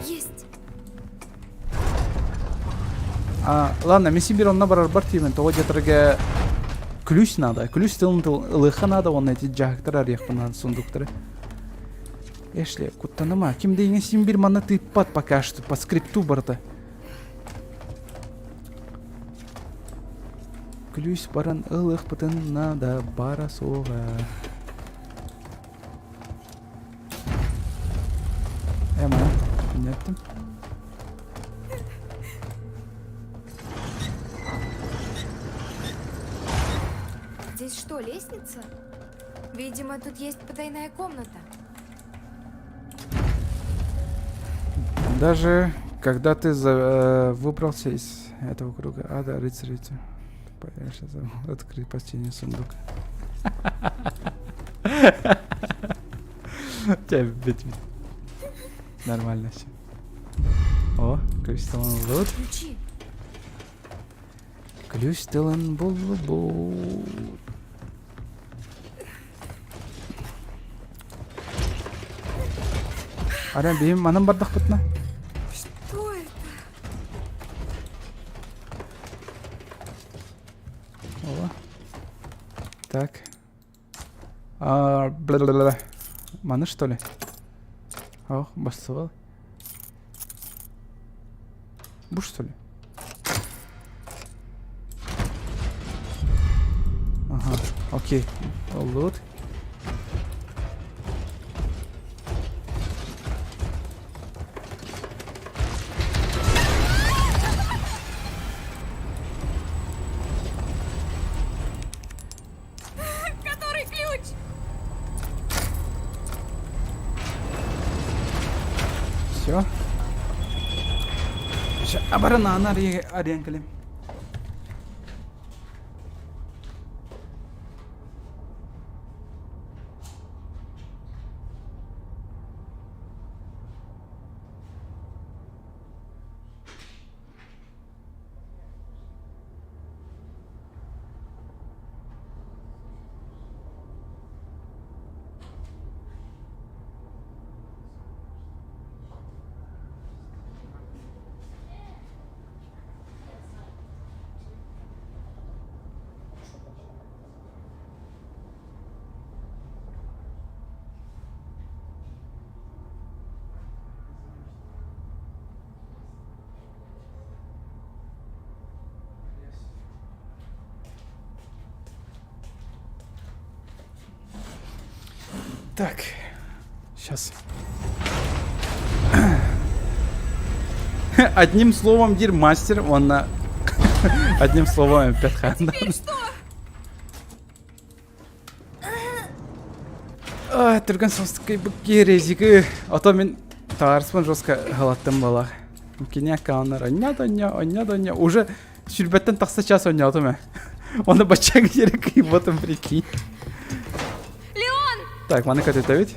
Есть. Ладно, мен Симбир онна барар бар тимен. Того жетірге ключ надо. Ключ тылын лыха надо. Он эти джахтар арияқпын надо сундуктары. Эшли, куттаныма. Ким дейіне Симбир маны ты под пока что. По скрипту барда. Ключ баран ылых пытын надо бара соға. Понятно. Здесь что, лестница? Видимо, тут есть потайная комната. Даже когда ты выбрался из этого круга ада, рыцарь, я сейчас открыть последний сундук. Тебя бить. Нормально все. О, ключ стелан лут. Ключи. Ключ стелан булбу. Арен бейм манам бардах бутна. Что это? О. Так. Бла-бла-бла. Маны что ли? О, бастывал. Буш что ли? Ага, окей. Лут. Который ключ? Все. Оборона на аренкали. Так, сейчас. Одним словом, дир мастер, он на... Одним словом, Петханда. Түрген состықай бұл керезігі. Ата мен тағарыспан жосқа ғалаттым балақ. Кене қағанлар, оня. Уже сүрбеттен тақса час оня атым. Оны бачағы жері қиып отым, прикинь. Леон! Так, маны көтеті бет.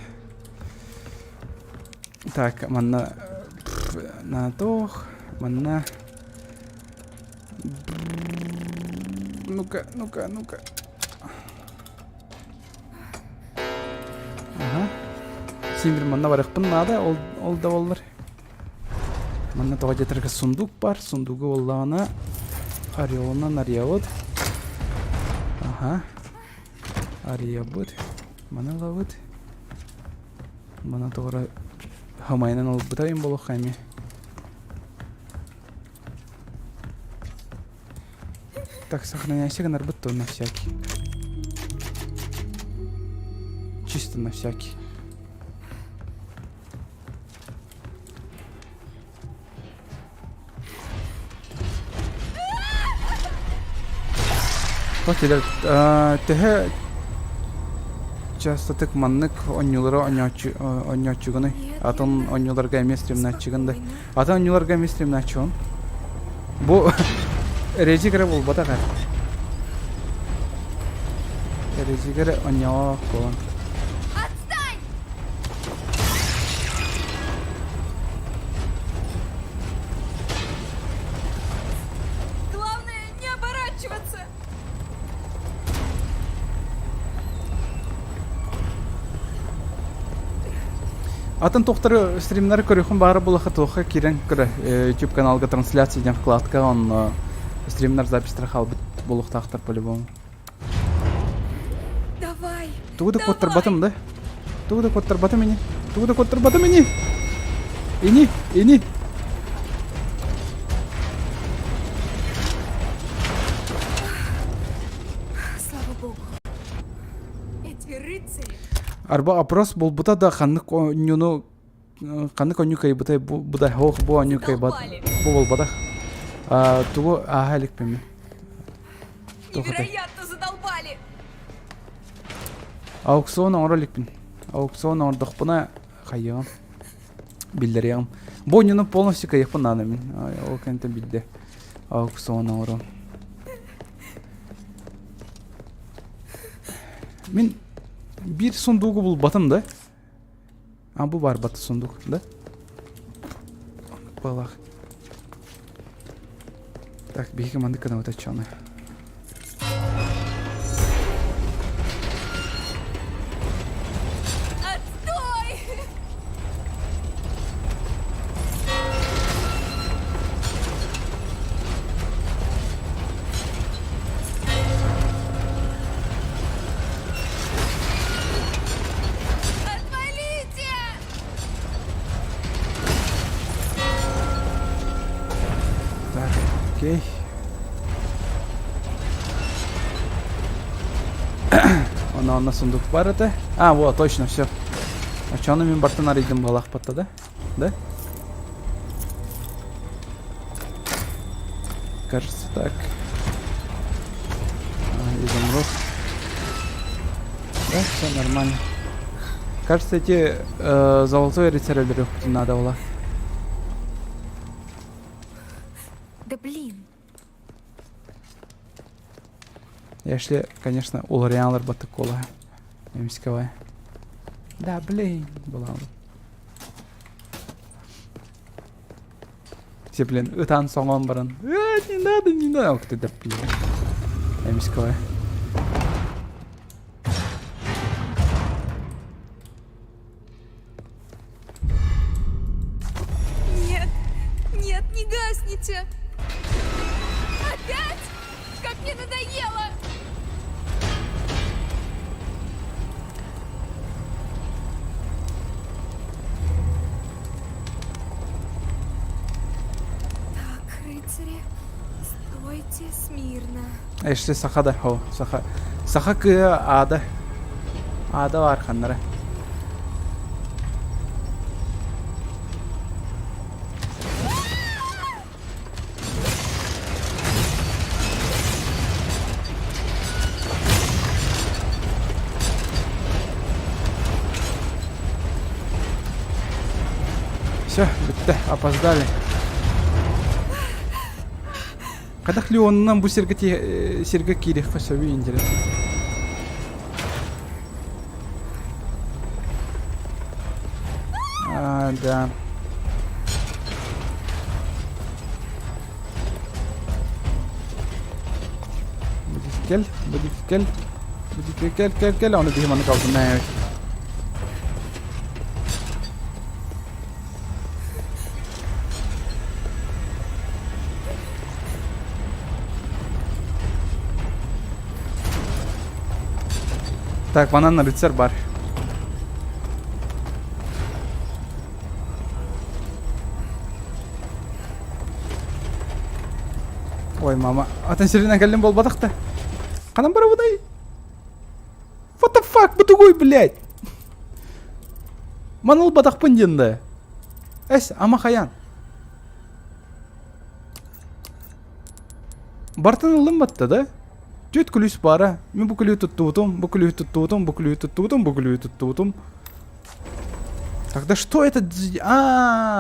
Так, маны... На тох, маны... Ну-ка. Ага. Сен бір мана барықпын нада, ол да олар. Мана тоға жетіргі сундук бар, сундугы олағына Орионан ариявод. Ага. Ариявод. Мана лавод. Мана тоғыра хамайнан ол бұтайын болу қайме. Так, сохраняйся на работу на всякий. Чисто на всякий. Вот это, те часто так маннык онюлары онячыгыны. Атын онюларга еместірім начыгынды. Атын онюларга еместірім начыгын. Бу Резигere bul bata kar. Резигere оняла колон. Отстань! Главное, не оборачиваться! Атын тоқтары стримнары көріхін бары бұлақы тоқы керен көрі YouTube каналға трансляция ден вкладка он стримнар запись хал бұлық тақтар по-любому. Давай! Тугуда коттар батым, да? Тугуда коттар батым ини. Тугуда коттар батым ини. Ини. Слава богу. Эти рыцари. Арба опрос бұл бұта да қанық оню кай бұтай бұдай хоқ бұ оню кай бат. Бұ бол батақ. Тугу ахалик пеме. Невероятно задолбали! Аукцион оролик пен. Аукцион ордық бұна қайығым. Білдерегім. Бұ онюны полностью кайық бұна мен. Ол кәнті білді. Аукцион орол. Мен bir sunduğu bul batım da. Ha bu var batı sunduk da. Балах. Так, беги команды канал точёны. Отстой! Отвалите! Так, окей. Она сундук бар это. А, вот, точно, все. А чё мен бартын аридым балах патта, да? Да? Кажется, так. Изумруд. Да, все нормально. Кажется, эти золотой рыцарь надо было. Да блин! Если, конечно, уларианлар баты кола. Немсковая. Да, блин, была. Все, блин, ытан соңон баран. Не надо. Ох ты, да, блин. Немсковая. Нет, не гасните! Опять? Как мне надоело! Так, рыцари, стойте смирно. Если сахада хо, саха кы ада. Ада var kanlara. Все, бітті, опоздали. Қадақ Леоннан бұл серге керек па сөбі интересно. Да. Будь кел, оны деймін қалдым әй. Так, бананный рыцарь бар. Ой, мама. Атенсеринен кәлем болбадық та. Қанам бара бұдай? What the fuck? Бұты қой, блядь. Маныл бадақ пын денді. Әс, ама қаян. Бартын ұлым батты да? Жөт күліс бара. Мен бұл күлі тұттуытым. Тогда что это?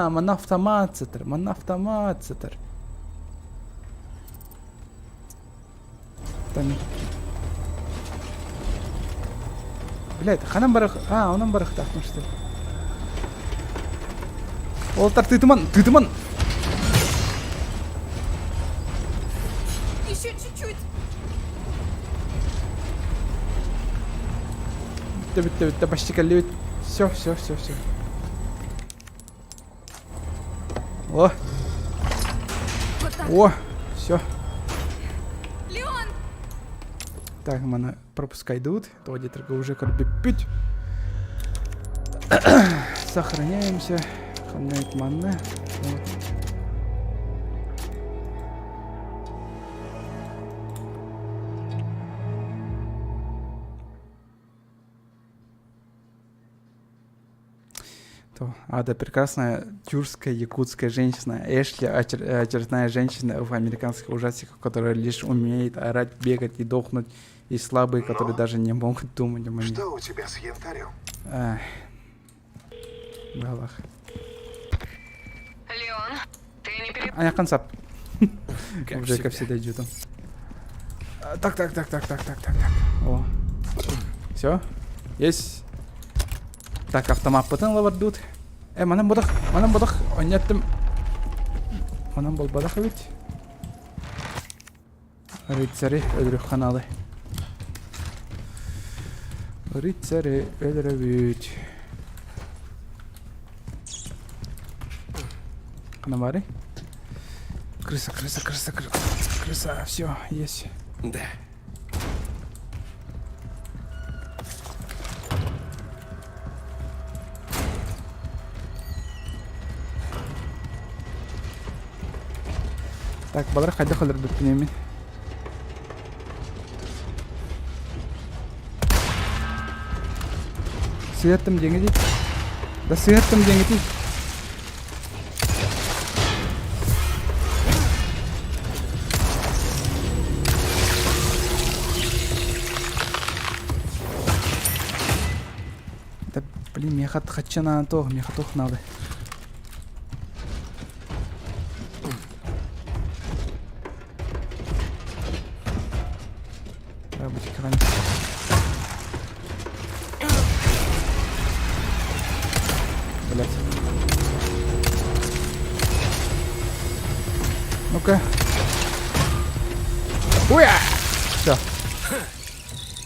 Мана автомат сетер. Блядь, қанам барық... онан барық тақтым что ли. Олтар, тыдыман! Еще чуть-чуть. Бітті, почти кәлі. Все. О, все. Леон! Так, мене пропускай тут. Тоді треба уже корбіпить. Сохраняемся. Хранять манне. Вот. Да прекрасная тюркская, якутская женщина Эшли, очередная женщина в американских ужастиках, которая лишь умеет орать, бегать и дохнуть, и слабые, которые даже не могут думать о мне. Что у тебя с янтарем? Галах. Леон, ты не перед... Я концап. Как Уже ко всегда. всегда идет он. Так. О. Все? Есть. Так, автомат потом лавардут. Манам бодах. Онеттім. Манам бол бодах ведь. Рыцари өлірік қаналы. Рыцари өлірі. Қана бары? Крыса. Все, есть. Да. Так, балар қайда қалыр бүттін емен. Сүйеттім деңі дейді. Да сүйеттім деңі дейді. Да, блин, мне хочу на то, мне хотох надо. Блять. Ну-ка. Уя! Все.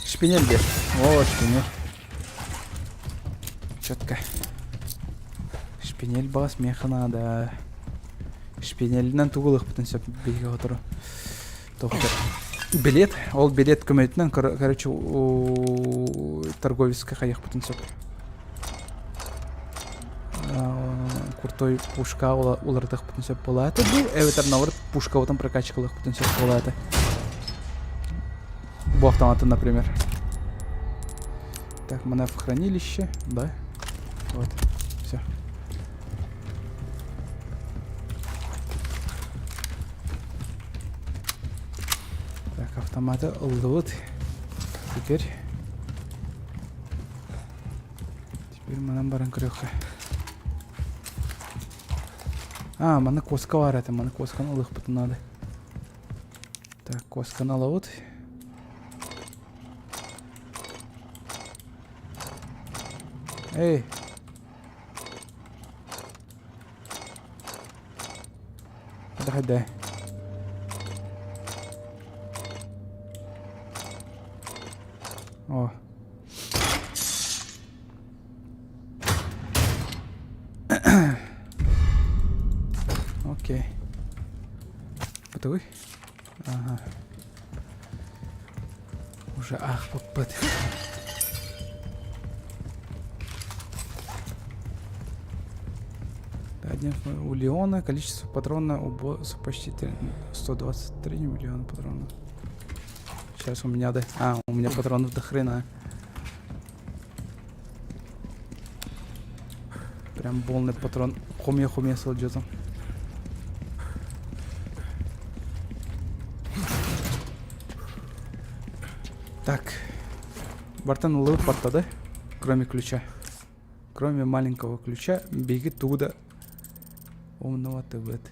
Шпинель где? О, шпинель. Четко. Шпинель бас меха надо. Шпинельден тугылық бүтін сөп бейге отыру. Тоқтар. Билет. Ол билет көмейтінен, короче, торговецке қаяқ бүтін сөп. Крутой пушка улардық бүтін сөп болады. Әветер наурд пушка отын прокачкалық бүтін сөп болады. Бұл автоматы, например. Так, мана в хранилище. Да. Вот. Все. Так, автоматы улдут. Теперь манам баран крёха. А, мана коска бар это, мана косканы лых бутын надо. Так, косканы алабыт. Эй. Хада. О. Окей. Готовы? Ага. Уже попыт. У Леона количество патронов у босса почти 123 миллиона патронов. Сейчас у меня у меня патронов до хрена. Прям полный патрон. Хуме солдатом. Так. Бартан улыб парта, да? Кроме ключа. Кроме маленького ключа, беги туда. Умного ты в это.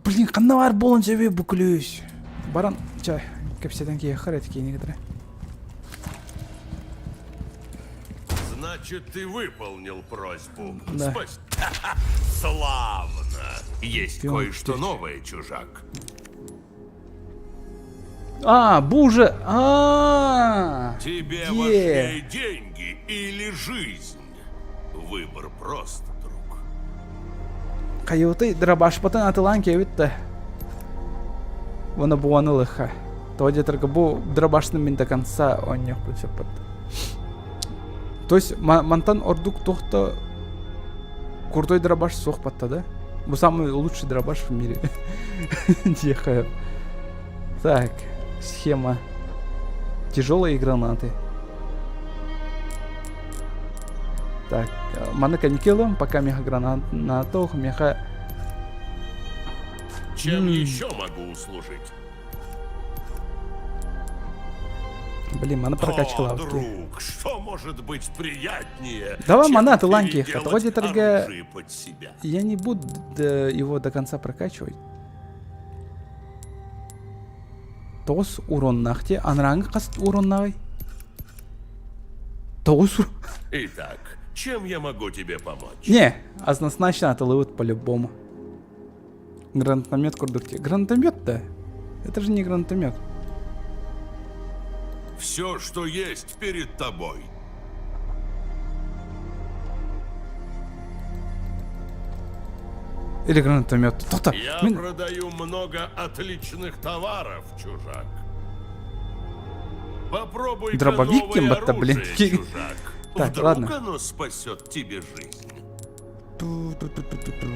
Блин, канавар болон тебе буклюсь. Баран, чай, капсетан ки харет ки некоторые. Значит, ты выполнил просьбу. Да. Славно. Есть Пём, кое-что ты- новое, чужак. Буже. Тебе Где? важнее деньги или жизнь? Выбор прост, друг. Каюты драбаш патан атылан кевитте. Вона буаны лыха. Тоди только бу драбашны мен до конца он не включил под. То есть мантан ордук тохта крутой драбаш сох патта, да? Бу самый лучший драбаш в мире. Дехаю. Так, схема. Тяжелые гранаты. Так, маны каникелом, пока меха гранатов, меха... Чем еще могу услужить? Блин, мана прокачка О, лавки. друг, что может быть приятнее? Давай чем монаты, ланки, переделать отводи торга- оружие под себя? Я не буду его до конца прокачивать. Тоғыз урон нахте, анраңы қаст урон нағай. Тоғыз урон... Итак, чем я могу тебе помочь? Не, однозначно отылывают по-любому. Гранатомет курдурки. Гранатомет-то? Это же не гранатомет. Все, что есть перед тобой. Или гранатомет. То-то. Я Мен- продаю много отличных товаров, чужак. Попробуй Дробовик новое кем-то, блин. оружие, чужак. Так, Вдруг ладно. оно спасет тебе жизнь. Ту-ту-ту-ту-ту.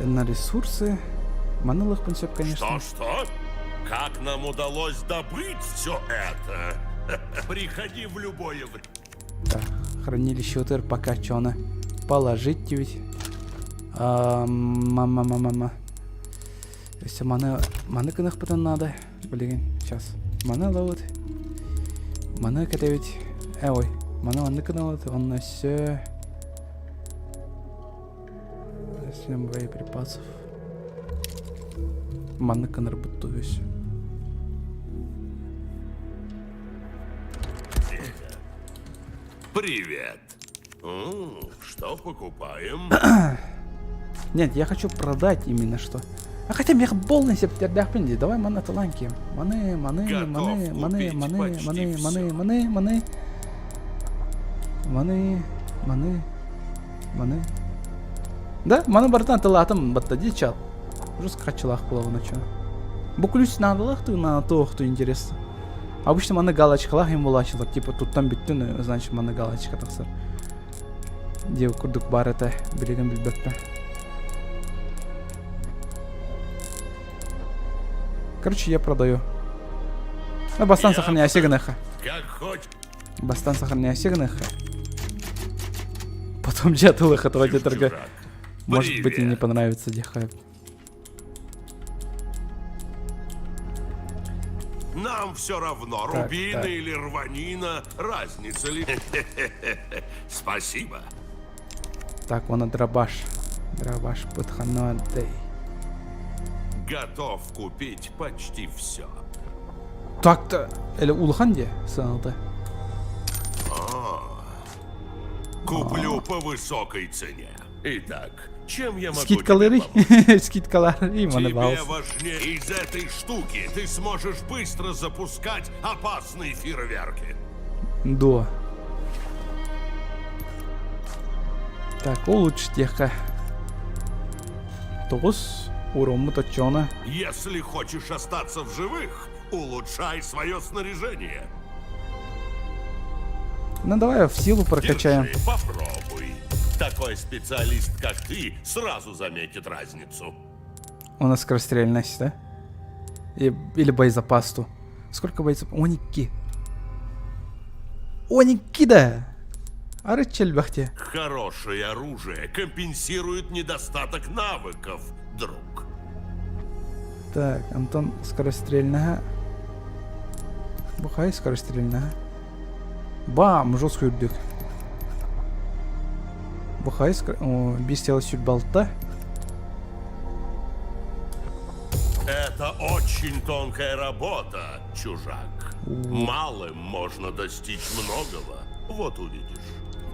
На ресурсы. Манылых пансеп, конечно. Что? Как нам удалось добыть все это? Приходи в любое время. Так, хранилище УТР покачано. Положить ведь. Мама. Если маны кынах потом надо. Блин, сейчас. Маны ловут. Маны катавить. Ой, маны кыналат. Он на все. Снял боеприпасов. Маны кынар будто весь. Привет. Что покупаем? Нет, я хочу продать именно что. А хотя мне полностью передохнуть. Давай маны таланки. Маны. Да, маны бартан талатым батта дичат. Уже скачалах плавно начал. Буклюсь надалах ты на то, кто интересно. Обычно маны галочкалах им улачило. Типа тут там биттүн, значит маны галочка таксыр. Дев курдук бар это билеген билбекпе. Короче, я продаю. Бастан сохраняя сигнаха. Как хочешь. Бастан сохраняя сигнаха. Потом джатулых отводит торга. Чужак. Может быть и не Привет. понравится дихайп. Нам все равно, Так, рубина так. или рванина, разница ли? Спасибо. Так, вон дробаш. Дробаш подханадей. Готов купить почти все. Так-то. Или улхан де сынылды. Куплю по высокой цене. Итак, чем я могу Скидкалары. тебе помочь? Скидкалары. Мана Тебе балс. важнее. Из этой штуки ты сможешь быстро запускать опасные фейерверки. Да. Так, улучшить техка. Тос. Урому точёно. Если хочешь остаться в живых, улучшай свое снаряжение. Ну давай в силу прокачаем. Держи, попробуй. Такой специалист, как ты, сразу заметит разницу. У нас скорострельность, да? Или боезапасту. Сколько боезапасту? Оники. Оники, да! Арычель бахте. Хорошее оружие компенсирует недостаток навыков, друг. Так, Антон скорострельного. Бухай скорострельного. Бам! Жестко үрдік. Бухай скорострельного. Бестиялы сүйт балта. Это очень тонкая работа, чужак. Малым можно достичь многого. Вот увидишь.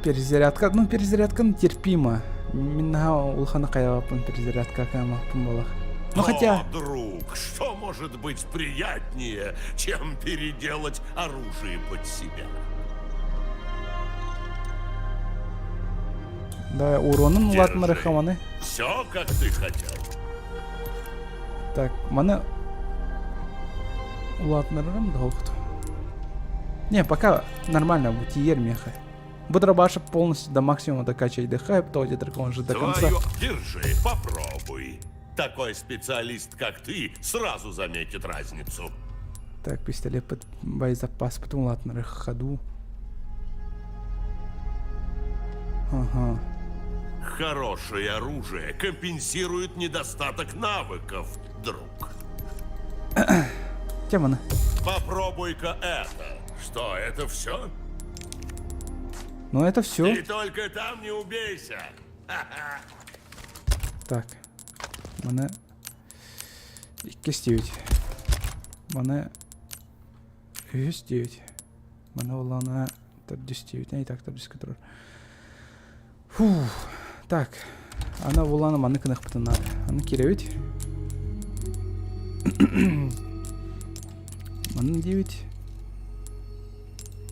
Перезарядка. Ну, перезарядка терпимо. Минна улхана каявапын перезарядка камапын балах. Ну хотя... О, друг, что может быть приятнее, чем переделать оружие под себя? Да, уронын улатмары хаманы. Все, как ты хотел. Так, маны улатмарым да уқты. Не, пока нормально, бутиер меха. Будробаша полностью до максимума докачай хайп, то где он же до конца. Твое, держи, попробуй. Такой специалист, как ты, сразу заметит разницу. Так, пистолет под боезапас, потом улатмары ходу. Ага. Хорошее оружие компенсирует недостаток навыков, друг. Тема. Попробуй-ка это. Что, это все? Ну это все. И только там не убейся. Ха-ха. Так. Мене 209. Мене 109. Мене олана 39. Не так, 34. Фух. Так. Ана олана маны кынах пытынады. Аны керевит. Маны 9.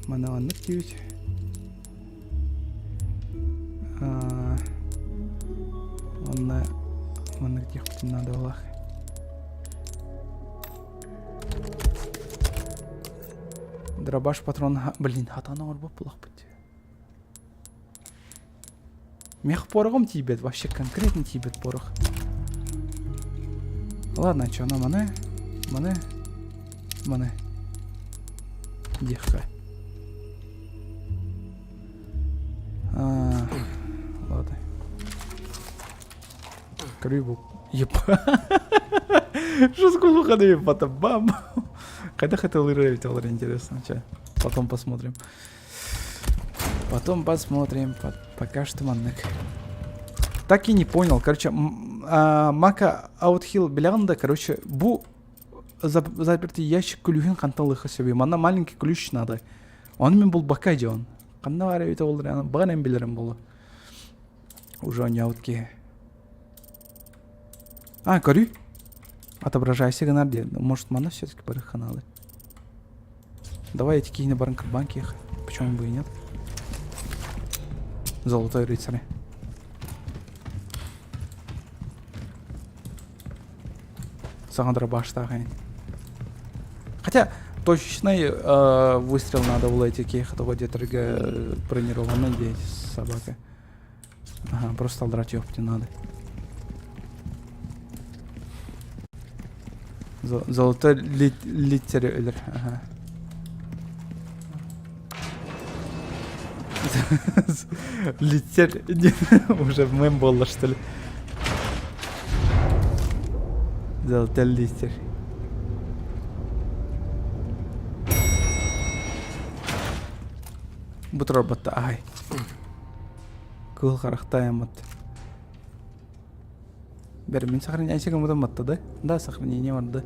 Маны аннык 9. Маны где пытынады олах. Дробаш патрон... Блин, хатана орбо плох быть. Мех порохом тибет, вообще конкретно тибет порох. Ладно, что на мане. Дихка. Ладно. Крыбу. Епа. Что с кулухами потом бам. Когда хотел рейвить, интересно. Че? Потом посмотрим. Пока что маннык. Так и не понял. Короче, Мака Аутхилл Белянда, короче, бу запертый ящик ключин канталыха себе. Мана маленький ключ надо. Он мне был бакади он. Канда var evet olur yani. Bana en bilirim bunu. Уже не аутки. Горю. Отображай сигнал. Может, мана все-таки по каналы. Давай эти кинь на банке. Почему бы и нет? Золотой рыцарь. Саған дробаш тағайын. Хотя точечный выстрел надо было эти кейхатого детрга бронированной деть собака. Ага, просто драть ёпти надо. Золотой литер. Ага. Литер. Уже мем было, что ли? Золотой литер. Бутерброд, ай. кыл харахтаямат. Мен сохранение мутаматта, да? Да, сохранение варды.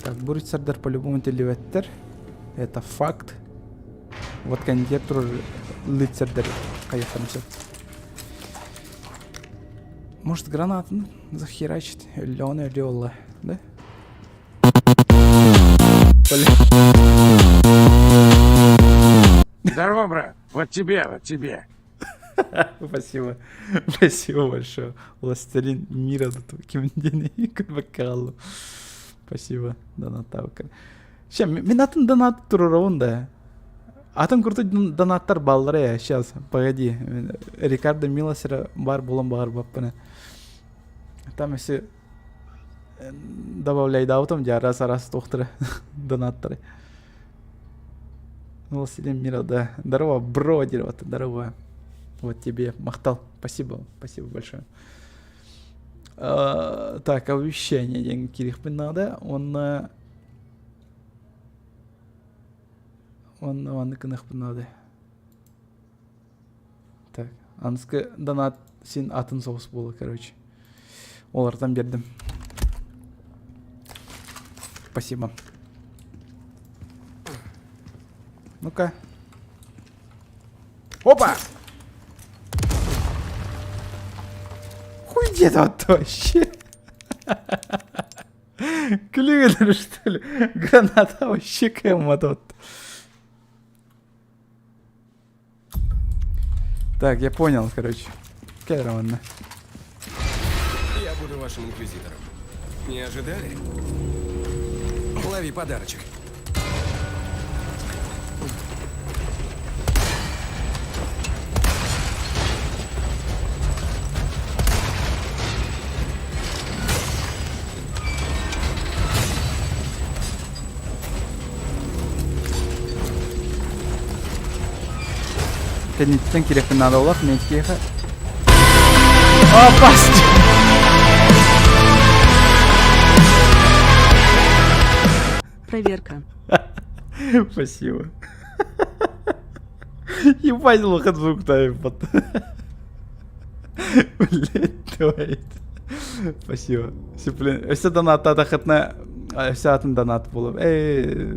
Так, bu рыцардар по-любому телеветтер. Это факт. Вот кондитер тоже рыцардар каяқтамся. Может гранату захерачить? Или он, или Олла, да? Здорово, брат. Вот тебе, вот тебе. Спасибо. Спасибо большое. Властелин мира ким денег бакалу. Спасибо. Донатаука. Ща, мен атын донат турурауын да. Атын курты донаттар баллары я. Сейчас, погоди. Рикардо Милосера бар болон бағар баппыны. Там если добавляй даутом, я раз тоқтыры донаттары. Властелин мира, да. Здорово, бродер, вот, здорово. Вот тебе, махтал. Спасибо, спасибо большое. Так, оповещение деньги кирих надо. Он кынах надо. Так, анскы донат син атын соғыс болды, короче. Олардан бердім. Спасибо. Ну-ка. Опа! Хуй где-то вот вообще. Клювер, что ли? Граната вообще кэм тут. Так, я понял, короче. Кэрована. Я буду вашим инквизитором. Не ожидали? Лови подарочек. Kendisinden kirefin nada olak, ne kirefe? Aa, bastı! Проверка. Спасибо. Ебать, лохот звук ставим под. Блять, давай. Спасибо. Блин, все донат атахатна, все атын донат булып.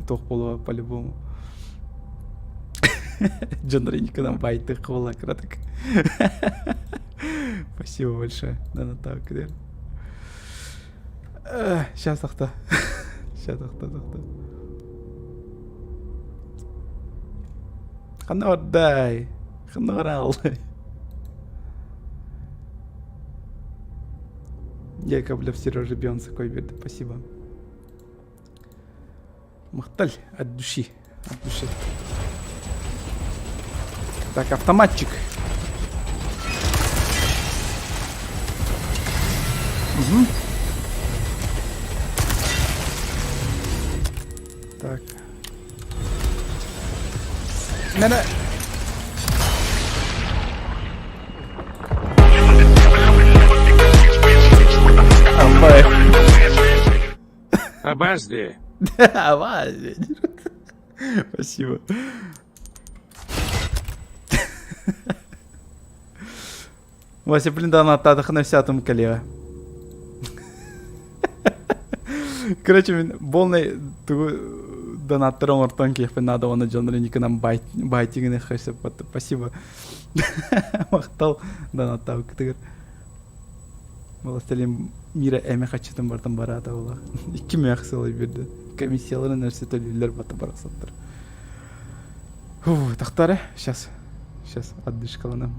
Тох булып по-любому. Джонренькадан байты қыла краток. Спасибо большое. Донат кидер. Сейчас тахта. Сейчас тахта. Хана отдай. Хана орал. Я кабля в Сережи Бионса кой берді. Спасибо. Махталь от души. От души. Так, автоматчик. Угу. Так. Надо. Обожди. Обожди. Спасибо. Вася, блин, донаттадық на 10-м коллега. Короче, мен болный донаттар оңыртан кейпен надо оны Джонренникінен байтигіне қайсып баты. Спасибо. Мақтал донаттау күтігір. Властелин мира әме қачытын бартын барады ола. 2 мәқ сылай берді. Комиссияларын нәрсе төлеулер баты барасаттыр. Тақтары. Сейчас отдышкаланам.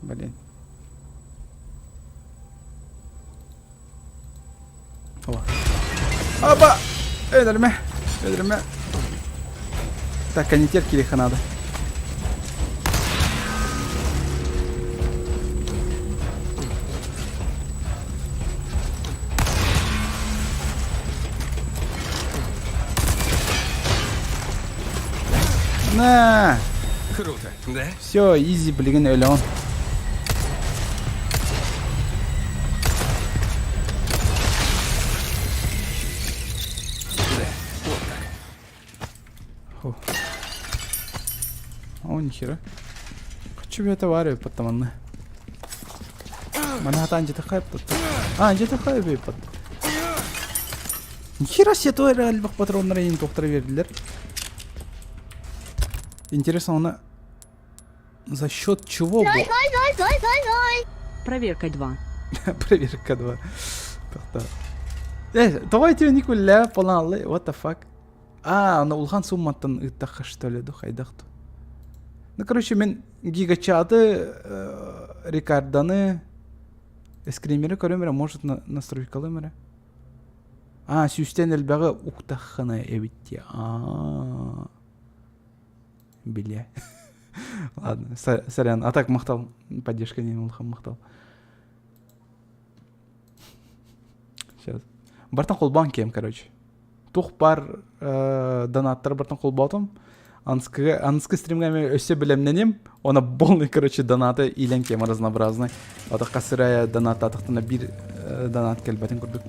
Блин. О. Опа! Öldürme. Так, канитер кириха надо. На! Круто, да? Все, изи, блин, öyle он. О. О, нихера. Хочу это варю, потому Манхатан где-то хайп тут. Где-то хайп и под. Нихера себе той реально патронları yeni doktora verdiler. Интересно, она за счет чего был? Проверка 2. Проверка 2. Давайте никуда планалы. What the fuck? Она улхан сумматтан ыттаха что ли, хайдахту. Ну, короче, мен гигачаты Рикарданы эскримері көрөмірі, может настройкалымыры. Сүйстен әлбәғі уқтаққаны әбітте. Бля. Ладно, сорян. А так мақтал. Поддержка не улхан мақтал. Сейчас. Бартан қолбан кем, короче. Тух бар донаттар бартан қолбатым. Анскы стримгами өсе білемненем. Она полный, короче, донаты илен кем разнообразный. Ата қасырая донат атықтына бір донат келбетін көрдік.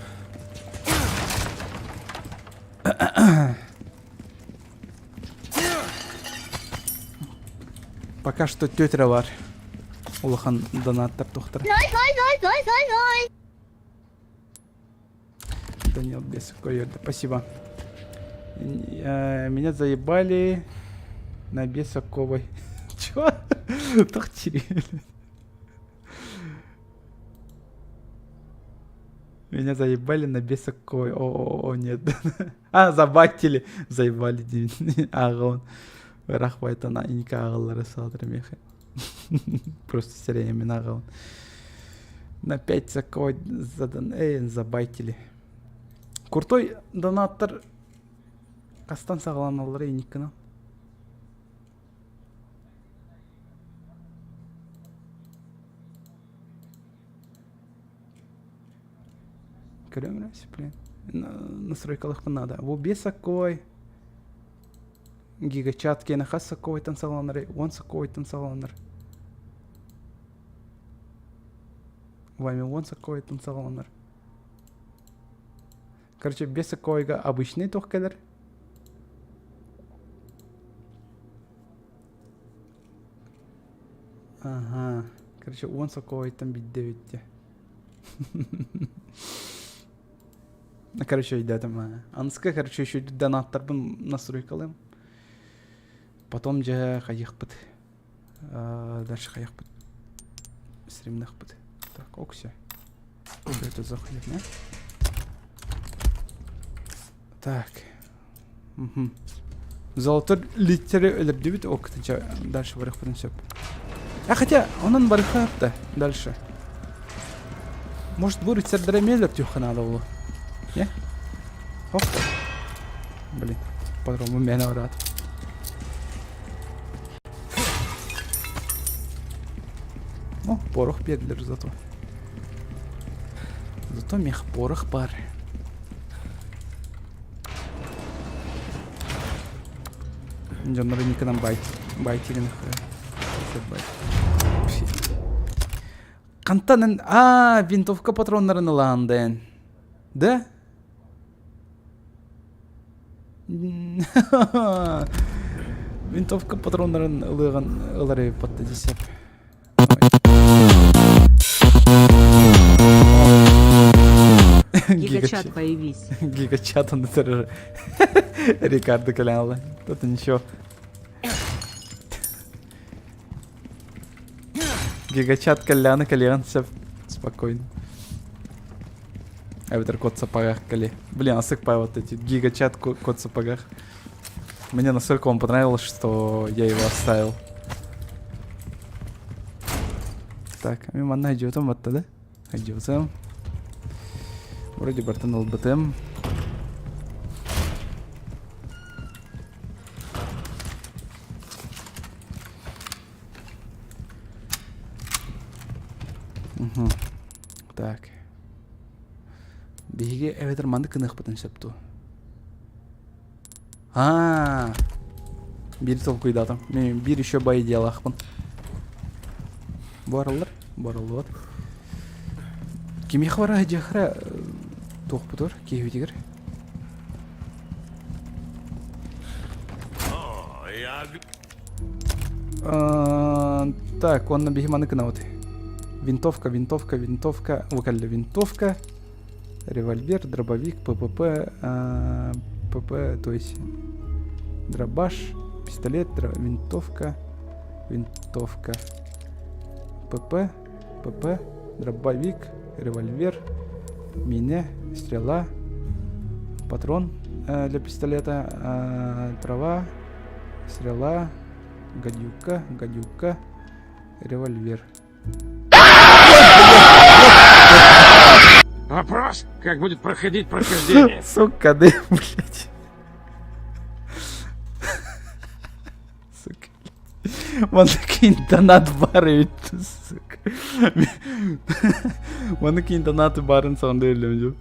Пока что тетра бар. Улахан донаттар тоқтыр. Данил Бесов койерді. Спасибо. Меня заебали на Бесаковой. Чего? Так теряли. Меня заебали на Бесаковой. О, нет. Забатили. Заебали. Ағын. Рахбайт ана инка ағылары салдыр меха. Просто сериямен ағын. На 5 Саковой задан. Забатили. Куртой донаттар қастан сағыланалары ениккіна. Көрем рәсі, блин. Настройкалықпын надо. Бұл 5 саққой. Гигачат кені қас саққойтан сағыланары. 10 саққойтан сағыланыр. Вами 10 саққойтан сағыланыр. Короче, 5 саққойға обычный тоқ кәдір. Короче, 10 саққойтан бидде өтте. Короче, идем. Анска, короче, еще донаттар бун настройкалым. Потом же хаехпыт. Дальше хаехпыт. Стримнахпыт. Так, окси. Что это за хуйня? Так. Золотой литеры өлірдебіт оқытынша дальше барық бұдын сөп. Хотя, онын барық апты дальше. Может, бұл рыцарьдары мелер тюхана алу. Не? Оп. Блин, по-другому меня врат. О, порох берділер зато. Зато мех порох бар. Жонları никадан байтигін Қантанын... винтовка патронларын ыландын. Да? Винтовка патронларын ылары патты десеп. Гигачат появись. Гигачат он это Рикардо калянла. Это ничего. Гигачат каляны калян все спокойно. А ветер кот в сапогах кали. Блин, осыпай вот эти гигачат кот в сапогах. Мне настолько он понравилось, что я его оставил. Так, мимо найдет он вот тогда. Найдется. Вроде бартан ЛБТМ. Так. Биге эветер манды кынық бұтын сөпту. Бир сол куйдатым. Мен бир еще бай делақпын. Барылыр. Барылыр. Кеме хвара жахра тоқ бұтыр. Кейі өтегір. Так, он набегеманы кнауты. Винтовка, винтовка, винтовка. Выкалли винтовка. Револьвер, дробовик, ППП. ПП, то есть дробаш, пистолет, винтовка, винтовка. ПП, ПП, дробовик, револьвер, мина, стрела, патрон для пистолета, трава, стрела, гадюка, гадюка, револьвер. Вопрос, как будет проходить прохождение? Сука, да, блядь. Сука. Манакин донат барыт, сука. Манакин донат барын сонда элем жок.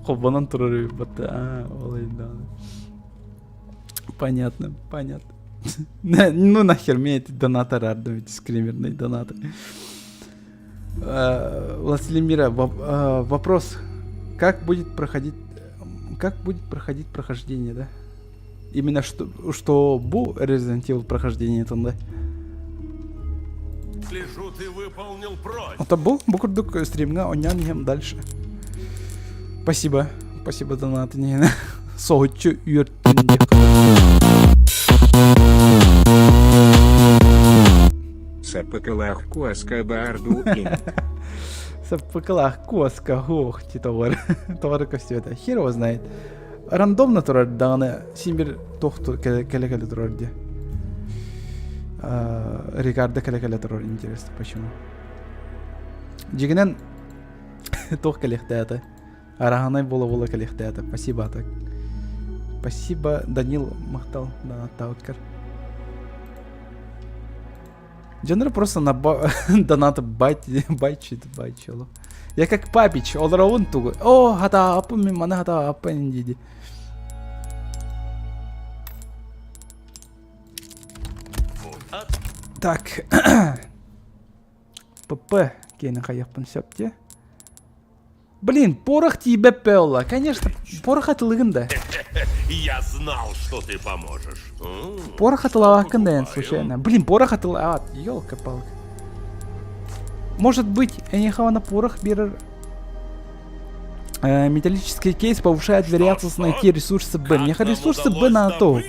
Кобанан турар бата. Олай да. Понятно, понятно. Ну нахер мне эти донаты рады, эти скримерные донаты. Властелин мира, вопрос. Как будет проходить прохождение, да? Именно что бу Resident Evil прохождение там, да? Слежу, ты выполнил просьбу. Это был букурдук стримга, онян ем дальше. Спасибо. Спасибо, донаты. Не соучу юртиндик. Сапакалах коска барду ин. Сапакалах коска хох титовар. Товар костюта. Хер его знает. Рандомно турар даны симбир тохту келе турар де. Рикардо келе турар, интересно почему. Жигнен тох келехтата. Араханай бола келехтата. Спасибо так. Спасибо, Данил Махтал на Таукер. Дженер просто на донаты байчило. Я как папич, олраун тугу. О, хата апу ми мана хата апа индиди. Так. ПП кейна хаяпын сёпте. Блин, порох тебе пелла. Конечно, порох отлыгында. Я знал, что ты поможешь. Порох отлавакында, случайно. Блин, порох отлавак. Ёлка-палка. Может быть, Энихава на порох берет. Металлический кейс повышает вероятность найти ресурсы Б. Мне ресурсы Б на то.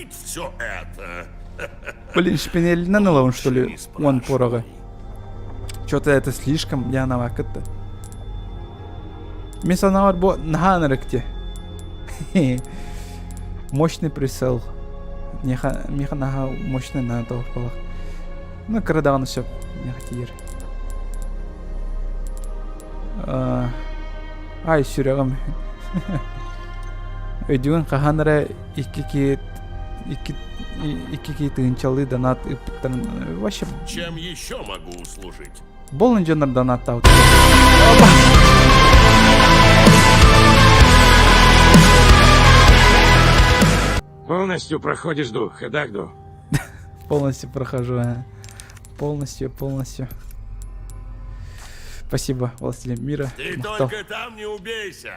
Блин, шпинель на налон, что ли? Вон порога. Что-то это слишком. Я наваката. Месанавар бо наханаректе. Мощный прицел. Меха наха мощный на то полах. Ну, крадаган все. Мехатир. Ай, сюрягам. Өйдүгөн каханара икки тыгынчалы донат ыптарын. Вообще. Чем еще могу услужить? Болын жондар донат тау. Полностью проходишь дух, Хедагду. Полностью прохожу, Полностью. Спасибо, Властелин мира. Ты только там не убейся.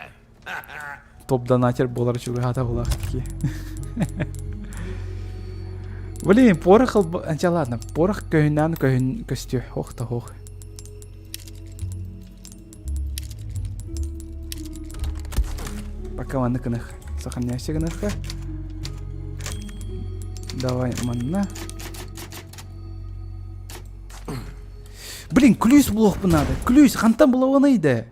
Топ-донатер болар чугата была какие. Блин, порох ладно, порох кöyнан костю. Ох-то ох. Пока ваныканых сохраняйся гнахка. Давай, манна. Блин, клюсь блох бы надо. Клюсь, хантам было он иде.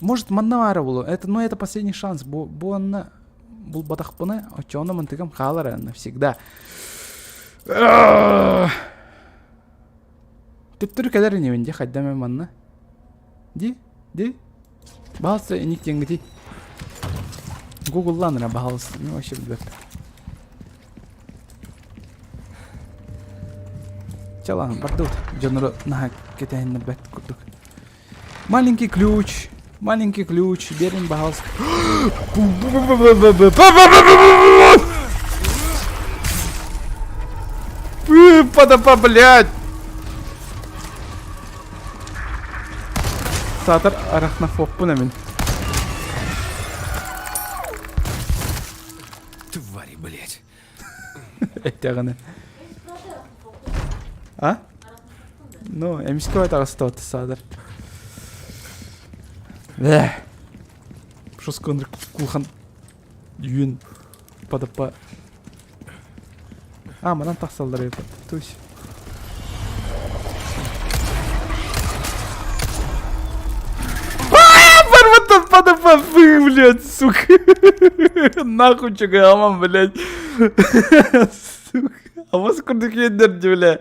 Может, манна было. Это последний шанс. Буанна был батахпана, а чё он мантыкам халара навсегда. Түттүр кадер не венде хаддаме манна. Ди. Балса ник тенгти. Google ланра балса. Ну вообще блядь. Чалан, бардут. Джонро на кетен на бет кутук. Маленький ключ. Берем бахалс. Подопа, блядь. Сатар арахнафоб пунамин. Твари, блять. Этяганы. А? Ну, эмиской тагыстап атсадыр. Шоскондыр кулхан үйін падапа. А, мынан тақсалдар епі. Тусь. Барватан падапа, вы, блядь, сука. Нахуй чуга, аман, блядь. Сука. Амас курдuk ендерді, блядь.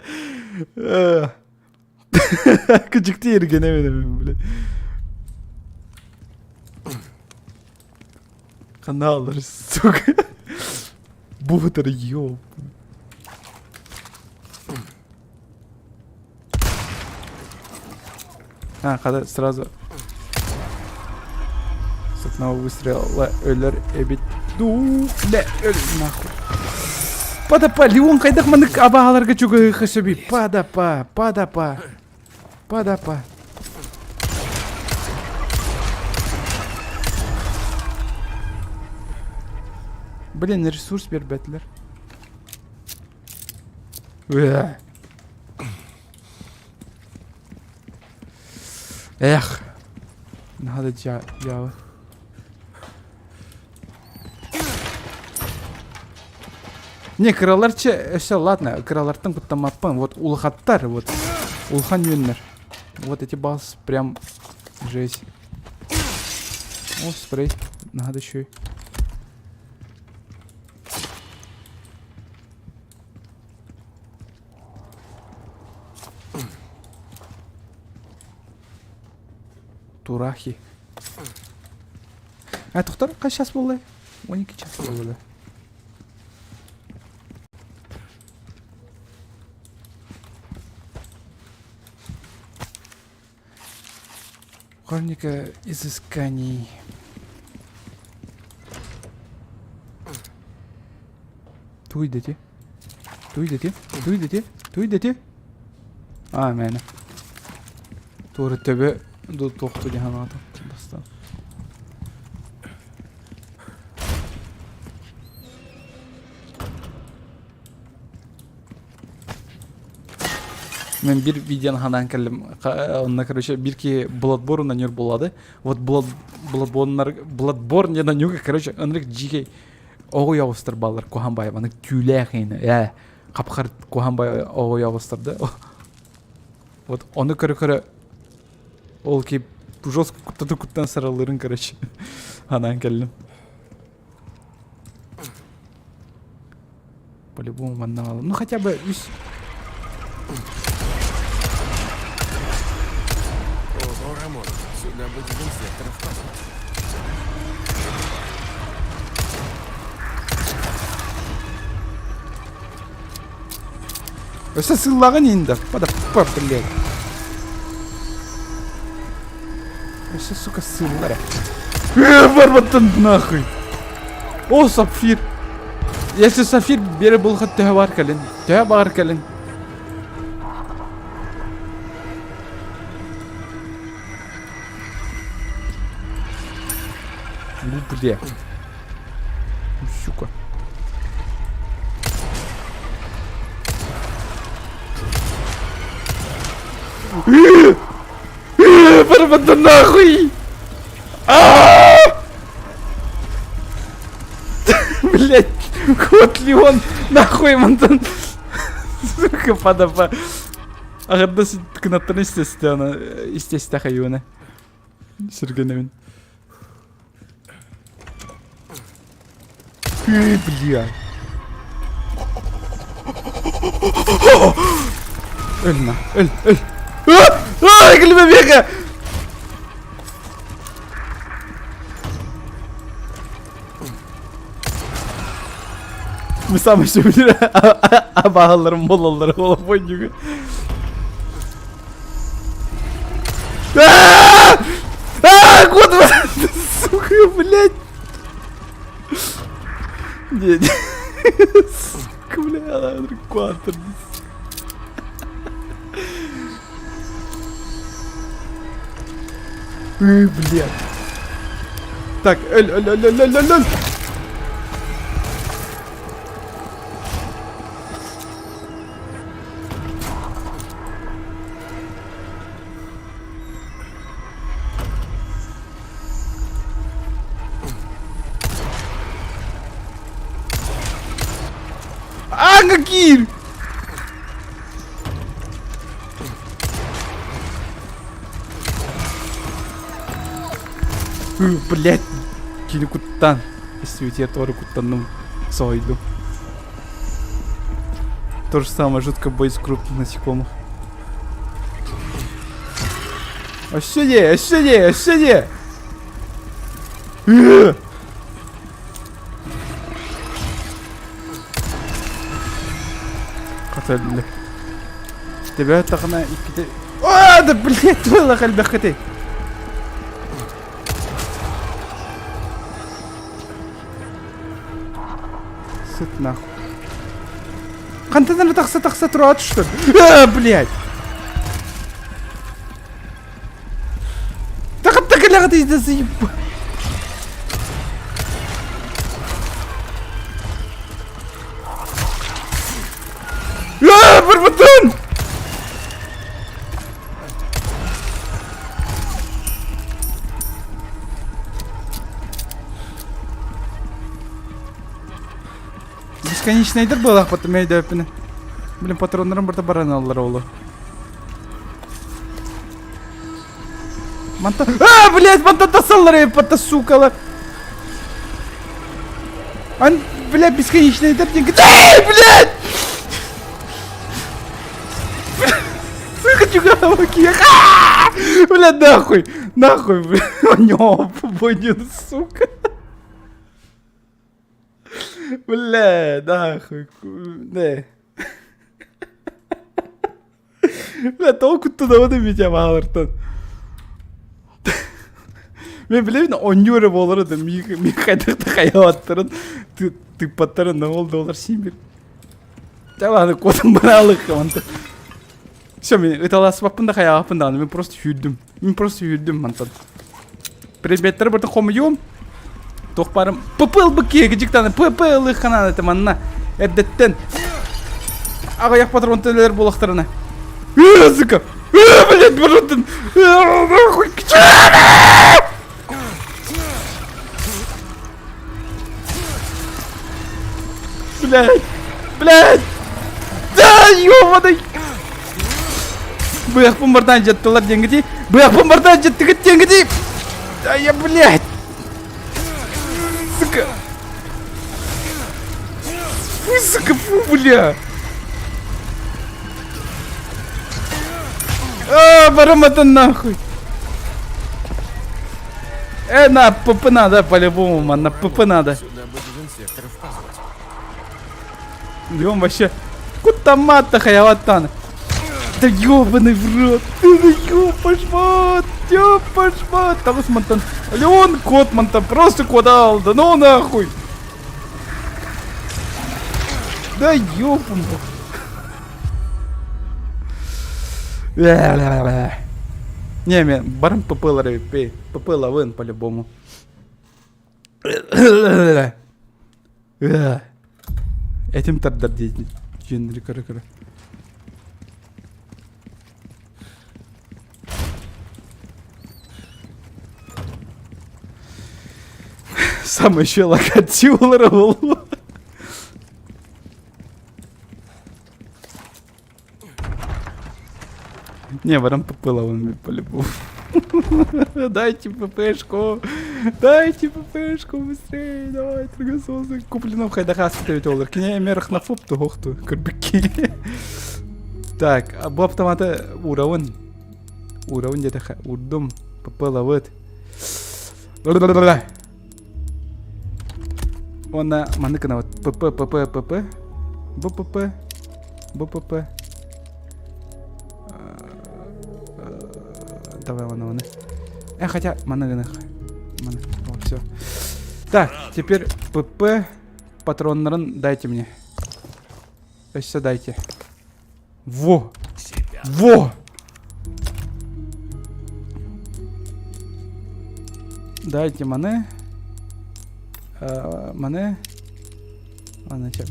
Küçükte ergenemedim bile. Kana alırız. Сука. Бутер, ёб. А, когда сразу с одного выстрела өлер эбит. Бля, нахуй. Падапа, Леон кайдак манык абагаларга чуга хашаби. Падапа. Блин, ресурс бербетлер. Эх. Надо Java. Не, краларча, все, ладно, кралартан кутамапан, вот улхаттар, вот улхан юннер. Вот эти бас прям жесть. О, спрей, надо еще. Турахи. А это кто? Как сейчас было? 12 час было. Хроника изысканий. Туйдете? А, мене. Тур тебе до тохту диханата. Бастан. Мен bir videonu hadan keldim. Onunla короче birki Bloodborne нанер болады. Вот Bloodborne я нанюга, короче, онрик жиге ого явыстыр балар Коханбаев. Аны күләхейне. Капкар Коханбаев ого явыстырды. Вот оны көрө ол ки жестко куттан саралырын, короче. Hadan келдим. По-любому манна алам. Ну хотя бы Сюда будет инспекторов послать. Өсі сыллағын енді. Падапа, блядь. Өсі, сука, сыллары. Барбаттан нахуй. О, сапфир. Если сапфир бері болға төе бар кәлін. Төе бағар кәлін. Бля. Сука. Барбата нахуй! Блять, кот Леон, нахуй мантан. Сука, падапа. Ағырда кынаттан истесті хайуына. Сіргенемен. Бля. Ölme, öl. Gülme beka. Mesela şöyle abalarım bolaları olup oynuyor. Кот, сука, блядь. Нет. Сука, бля, квартер. Бля. Так, ölь. Кир! Блять, киликуттан. Если у тебя тоже куттаном сойду. То же самое, жутко бой с крупных насекомых. А сюда, сюда, сюда! Қатарлы. Тебя тағына иккіде... О, да, блядь, твоя қалбі қыты. Сыт нахуй. Қантадан тақса тұрады, что ли? А, блядь! Тақып-тақы лағыды езді зайып. Bir butun! Бесконечный дыр был, потом я иду. Блин, патронlarım burada бараналар олы. Манта... А, блядь, манта тасалар, пата сукала. Он, блядь, бесконечный дыр, ай, блядь! Бля, нахуй! Нахуй, бля! У него побудет, сука! Бля, нахуй! Не! Бля, толку туда воды меня мағалыртан. Мен білемін, онюры болыр еді, мен қайдықты қаяуаттырын, тыппаттарын, не олды олар сен бер. Жаланы кодым баралық, қаманты. Все, мен ыталасып да қаяғапын да, мен просто хүрдім. Мен просто хүрдім, мантан. Предметтері бірді қомыйым. Тоқпарым, пыпыл бүкке, кежіктаны, пыпылы қанан әті манына. Әбдеттен. Ағаяқ патрон төлелер болақтарына. Сука! Блядь, барутын! Нахуй, кчана! Блядь! Блядь! Да, ёбаный! Бэх, бомбардан жаттылар денгіде. Бэх, бомбардан жаттығы денгіде. Да я, блядь! Сука! Фу, сука, фу, бля! А, бараматан нахуй! На, ПП надо, по-любому, man, на ПП надо. Идем вообще. Кутамата хаяватан. Да ёбаный в рот. Да ёпашмат. Ёпашмат. Талыс мантан. Леон кот мантан. Просто кодал. Да ну нахуй. Да ёпам. Не, мен барым ПП-лары пей. ПП лавын по-любому. Этим тардар дейін. Жендері кірі. Сам еще локатюлары был. Не, барам попыла он по-любому. Дайте ППшку. Дайте ППшку быстрее. Давай, торгасосы. Куплено в хайдаха стоит олар. Кине мерах на фоп, то гохту. Кырбыки. Так, а bu автомата уровень. Уровень где-то урдум. Попыла вот. Она маныкана вот. ПП. БПП. Давай вон. Хотя манаганы. О, все. Так, теперь ПП патроннарын дайте мне. Все дайте. Во! Дайте мане. Мане. Хотя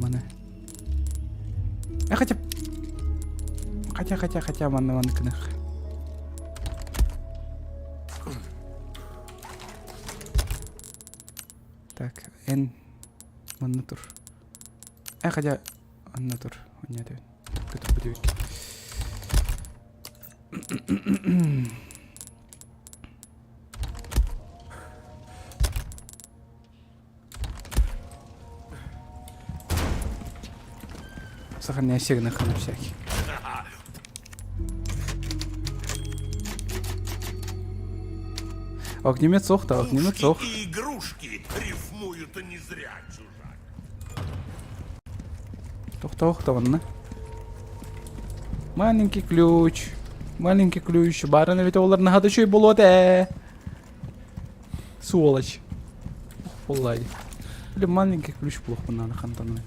маныканы. Так, Н. Манна тур. Хотя... Анна тур. Не дебин. Көтіп бүді өткен. Сахан нәсегіні қаным всякий. Огнемет сох, да, огнемет сох. И игрушки рифмуют не зря, чужак. Тоқта ванна. Маленький ключ. Маленький ключ. Барыны бит олар нахады чөй болот. Сволочь. Олай. Или маленький ключ плохо надо хантаной.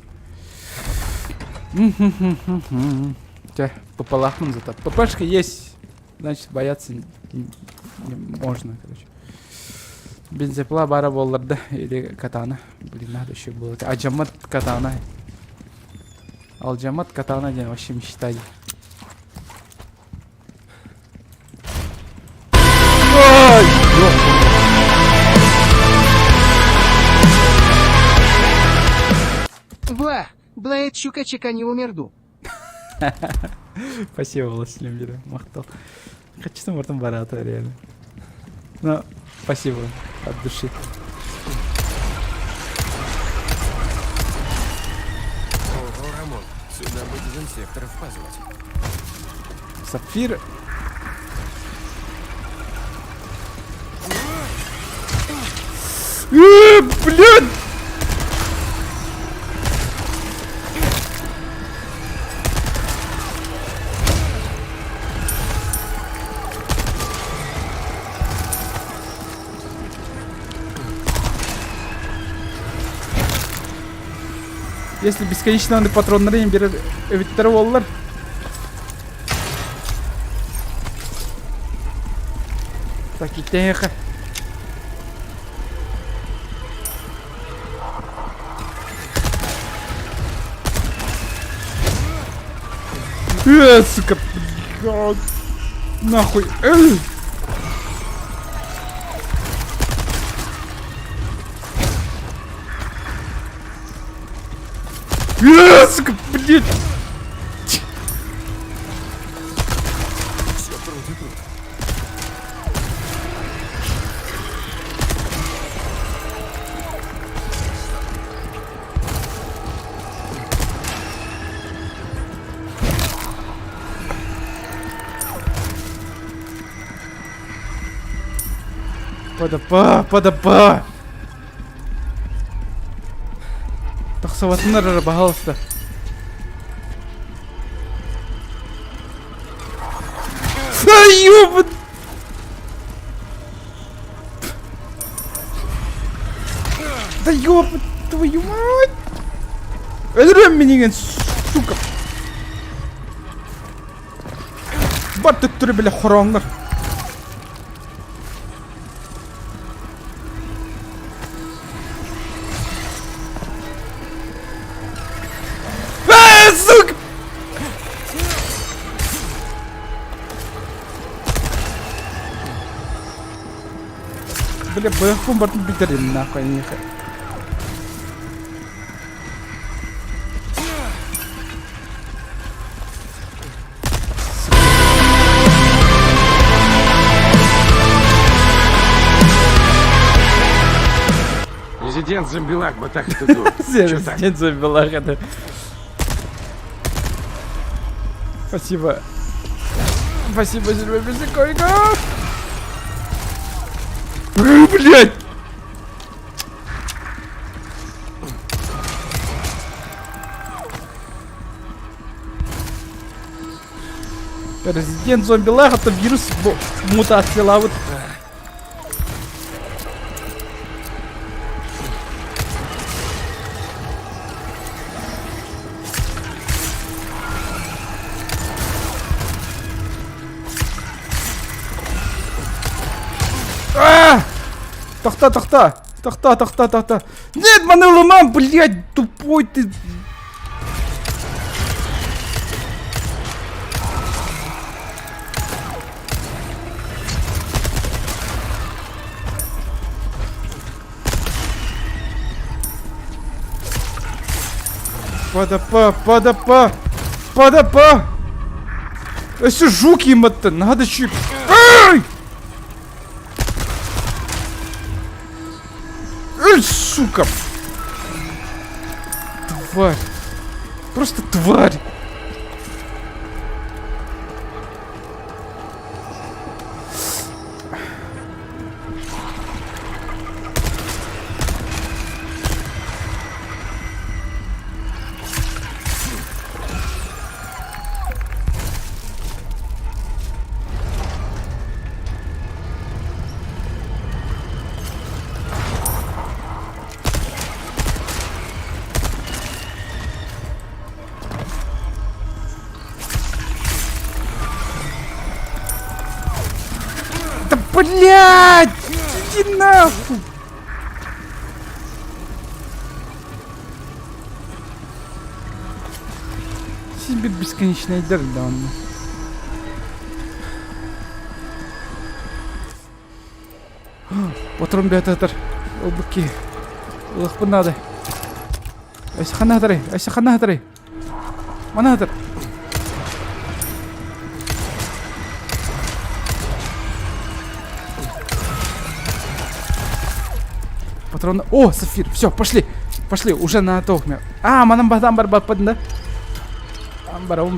Тя, пополахман зато. ППшка есть. Значит, бояться не можно, короче. Бензопила бара болларда или катана. Блин, надо еще было. Аджамат катана. Алджамат катана день вообще мечтай. Ой! Ва! Блэйд щука-чека не умерду. Спасибо, Властелин мира. Махтал. Хочу мортом барата, реально. Но, спасибо. От души. Ого, Рамон, сюда бы дезинсекторов позвать. Сапфир. Блядь! Если бесконечно патронları bir evitleri olurlar. Так и тихо. Сука. Нахуй. Сука, блядь. Все круто тут. Подапа. Тахсаватынар, пожалуйста. Да ёбан! Да ёбан, твою мать! Öldürün beni, сука! Бар түттүрү беле хораңдар. Сука! Бля, бэхфум бартын битерин нахуй нехай. Президент Замбилак бы так это тут. Президент Замбилак это... Спасибо. Спасибо, Зельвей Безикойко. Блять! Президент Зомбилах это вирус мутация лавы. Тахта. Нет, манеломан, блядь, тупой ты. Подапа! Если жук им это, надо чип. Ай! Эй, сука! Тварь. Просто тварь. Блядь! Иди нахуй! Себе бесконечная дерда он. Патрон бетатар. Обуки. Лах надо. Айса ханатары. Манатар. Патроны. О, сафир. Все, пошли. Пошли, уже на тохме. А, манам батам барбат падда. Барам.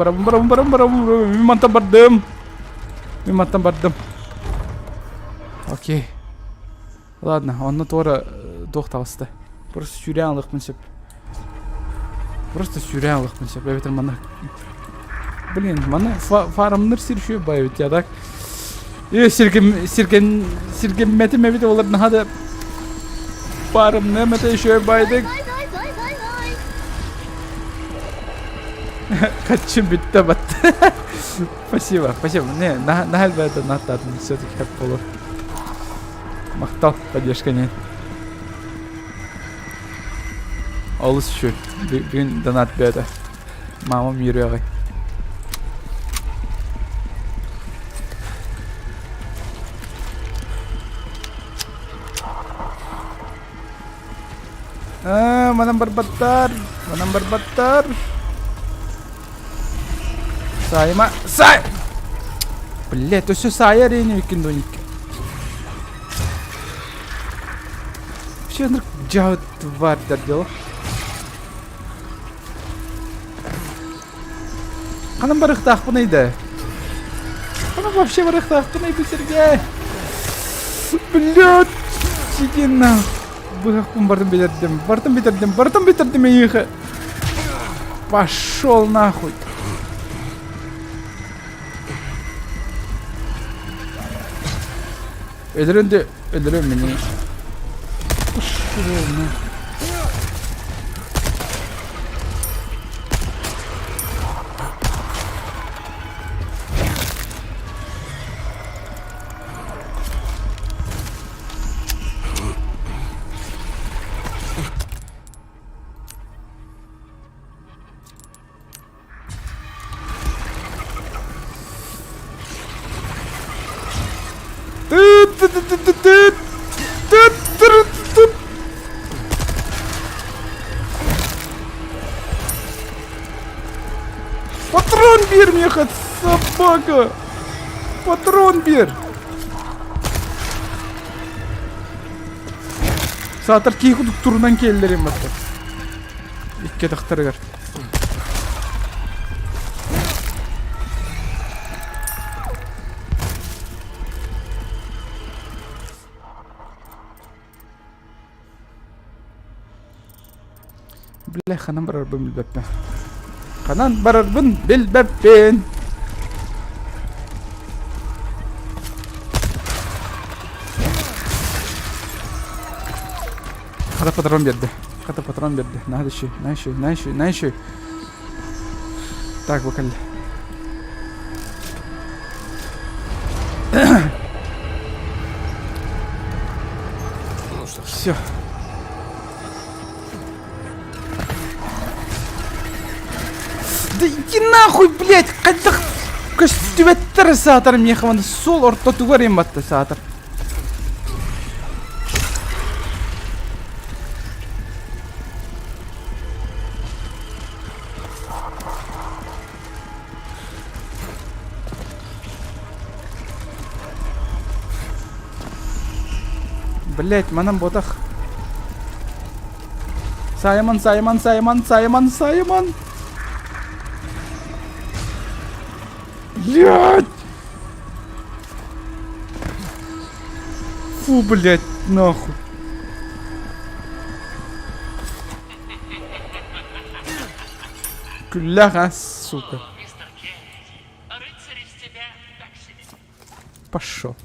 Мимантам бардым. Окей. Ладно, он тора тохталысты. Просто сюрянлық мынсеп. Бәбетір мана. Блин, мана фарымныр сиршуе байвет я так. Сирген мәті мәбеті олардың хады. Фарым нәмәті еще байдық. Качым бітті батты. Спасибо. Не, на әлбәді наттадым. Все-таки как болу. Мақтал поддержка не. Алыс şu. Бүгін донат бәді. Мамам үйрі ағай. Манам барбаттар. Сайма. Блять, то все сая рейни викиндоник. Вообще жау тварь дердел. Қаным барықтақ бұнайды. Қаным вообще барықтақ бұнайды Сергей. Блядь. Сиген нахуй. Бұғақпын бардым бетердім ехе. Пошел нахуй. Öldürün beni. Pошел нахуй. Патрон бер мне хоть, собака! Патрон бер! Сатыр кейхудук турунан келдерем баттыр. Икке тақтырыгар. Бля, ханам барарбын билбеппен. Ханан барарбын билбеппен. Ката патрон берди. Надо еще. Так, выкали. Все. Да иди нахуй, блядь! Қайдақ көстібеттір саатыр мехаманды сол орта туғар ембатты саатыр. Блять, манам ботах. Саймон, Саймон, Саймон, Саймон, Саймон. Блять. Фу, блять, нахуй. Кляха, сука. Пошел.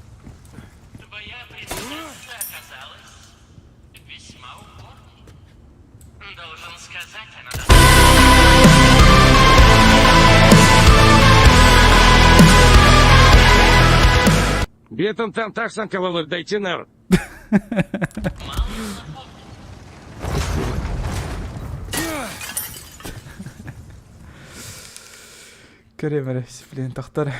Бетон там так санковал, дайте нар. Керем рефси, блин, тахтар.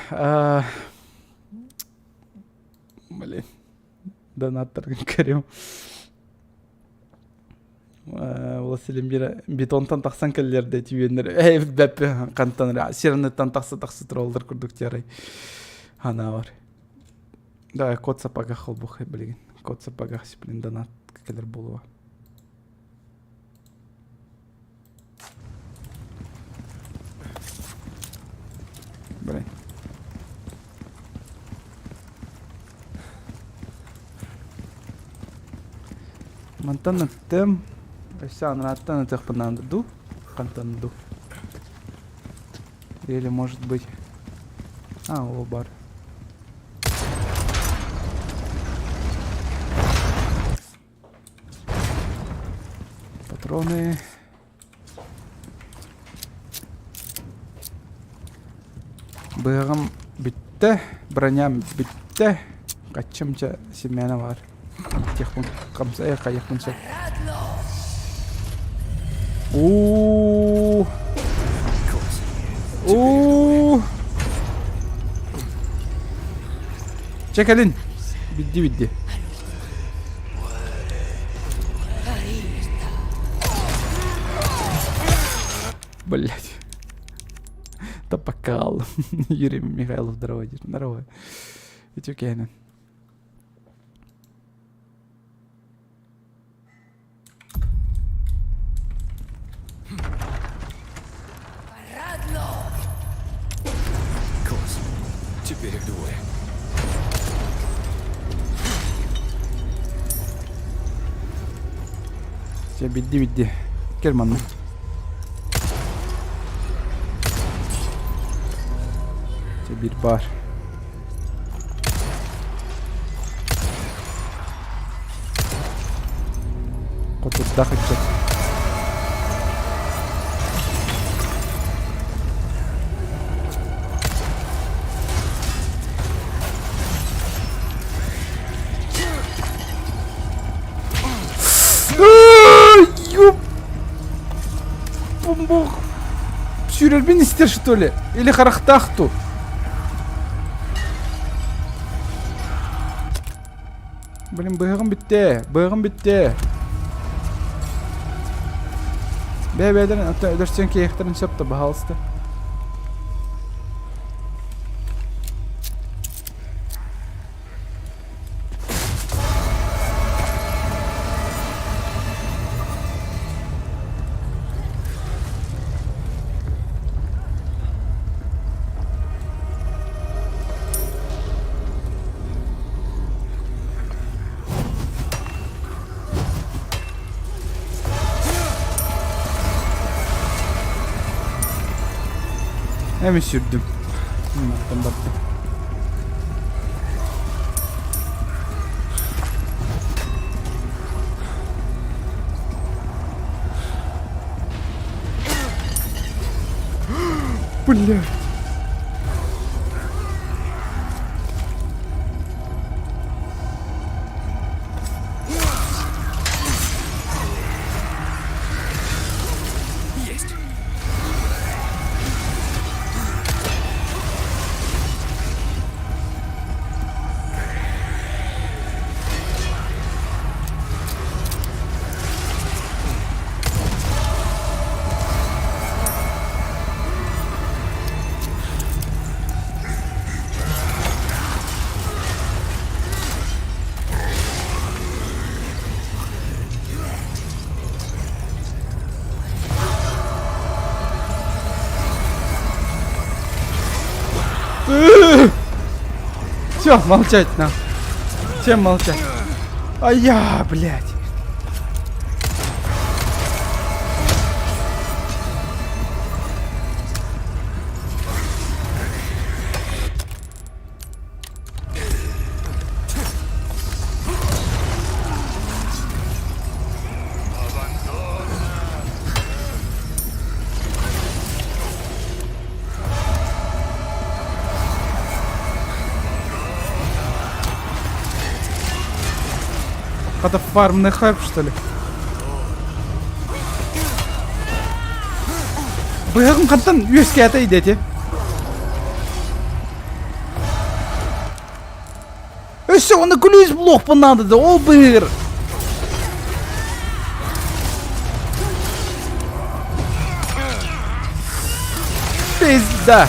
Блин. Донаттар керем. Власилин бир бетонтан таксан келлерде түйөндөр. Бәп кантан сирнеттан такса туралдар курдук жарай. Ана бар. Давай код сапага холбухай, блин. Код сапага, блин, донат келер болуа. Блин. Мантан тем. Асан раттан тахпананду. Кантанду. Или может быть. О, бар. Патроны. Быгам битте, броням битте. Качымча семена бар. Техпун камсая каяхмунча. У. Чекалин. Бидди. Блять. Топакал. Юрий Михайлов, здорово. Здорово. И тюкена. Теперь их двое. Все, бидди. Керман. Bir bar. Kutu dakika. Ёп! Бомбок. Сюрельбинистер, что ли? Или Харахтахту? Блин, быгым битте. Бебедерин өдөрсен кейхтерин сөптө бахалысты. Hemen sürdüm. Baktım. Бля. Все, молчать нам. Всем молчать. А я, блядь. Это фармный хайп, что ли? Быгым каттан үеске ата идете. Өсі, оны күліз блок бұнады да, ол быгыр. Пизда.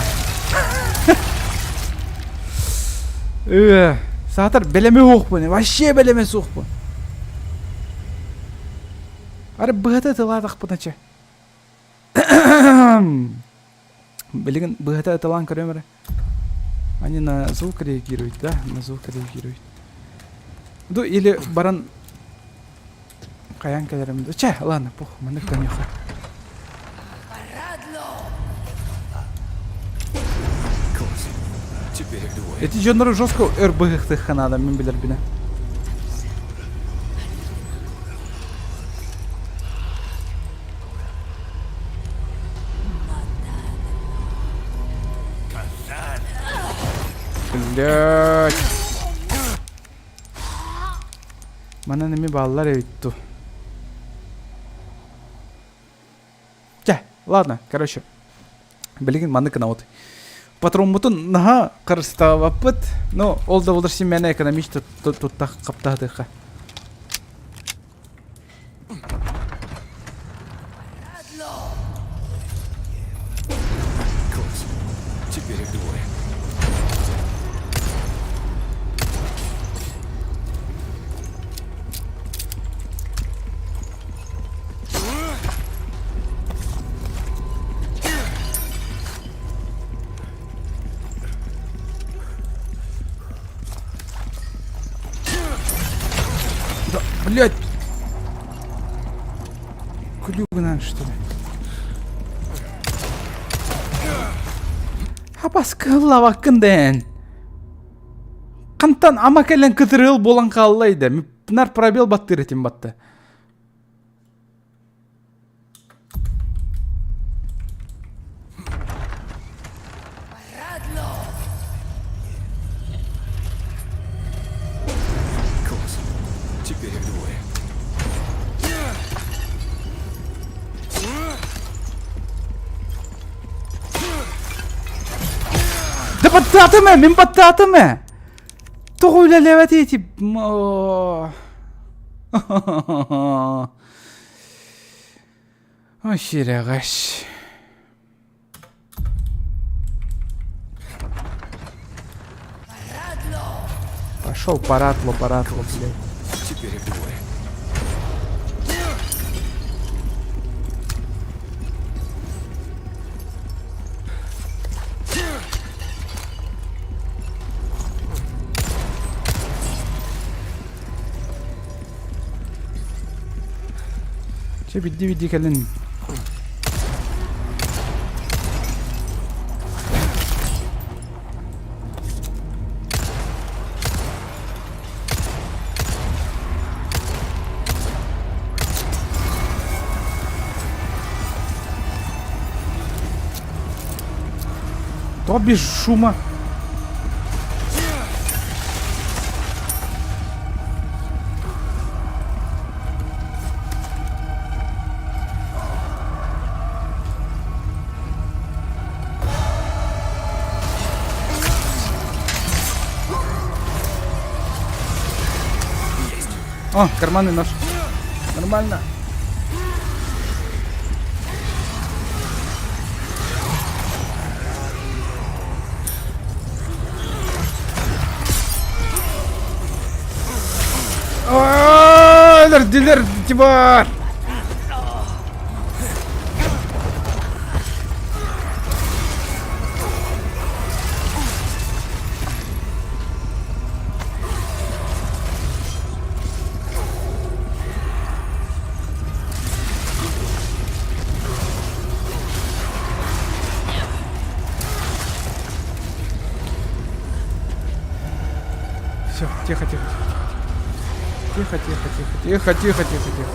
Сатыр белеме оқ бұны, вообще белеме соқ бұны. Ары быгыты тыладық бұнача. Білігін быгыты тылан көремірі. Они на звук реагируют, да? На звук реагируют. Ну, или баран... Каян кадерим. Ча, ладно, похуй, мы никто не хуй. Теперь их двое. Эти жонры жестко өрбыгықты ханада, мен білер біне. Блять. Mana nemi ballar evittu. Ладно, короче. Білген маны кына вот. Патрон бутын наха қырыста вапыт. Но ол да болдырси мәне экономичті туттақ қаптағдыға. Теперь их двое. Блять! Клюгнан, что ли? Хапаскылла вакынден. Кантан амакелен кытырыл болан қаллайды. Нар пробел баттыр етім батты. Теперь их двое. Да баттатыме, мен баттатыме. Тоғыла леват етіп. Ой, шерағаш. Пошел паратло, блядь. Теперь их двое. Че види кәлін. То без шума. О, карманный нож. Нормально. Дилер, типа. Тихо, тихо. Тихо, тихо, тихо, тихо, тихо, тихо, тихо.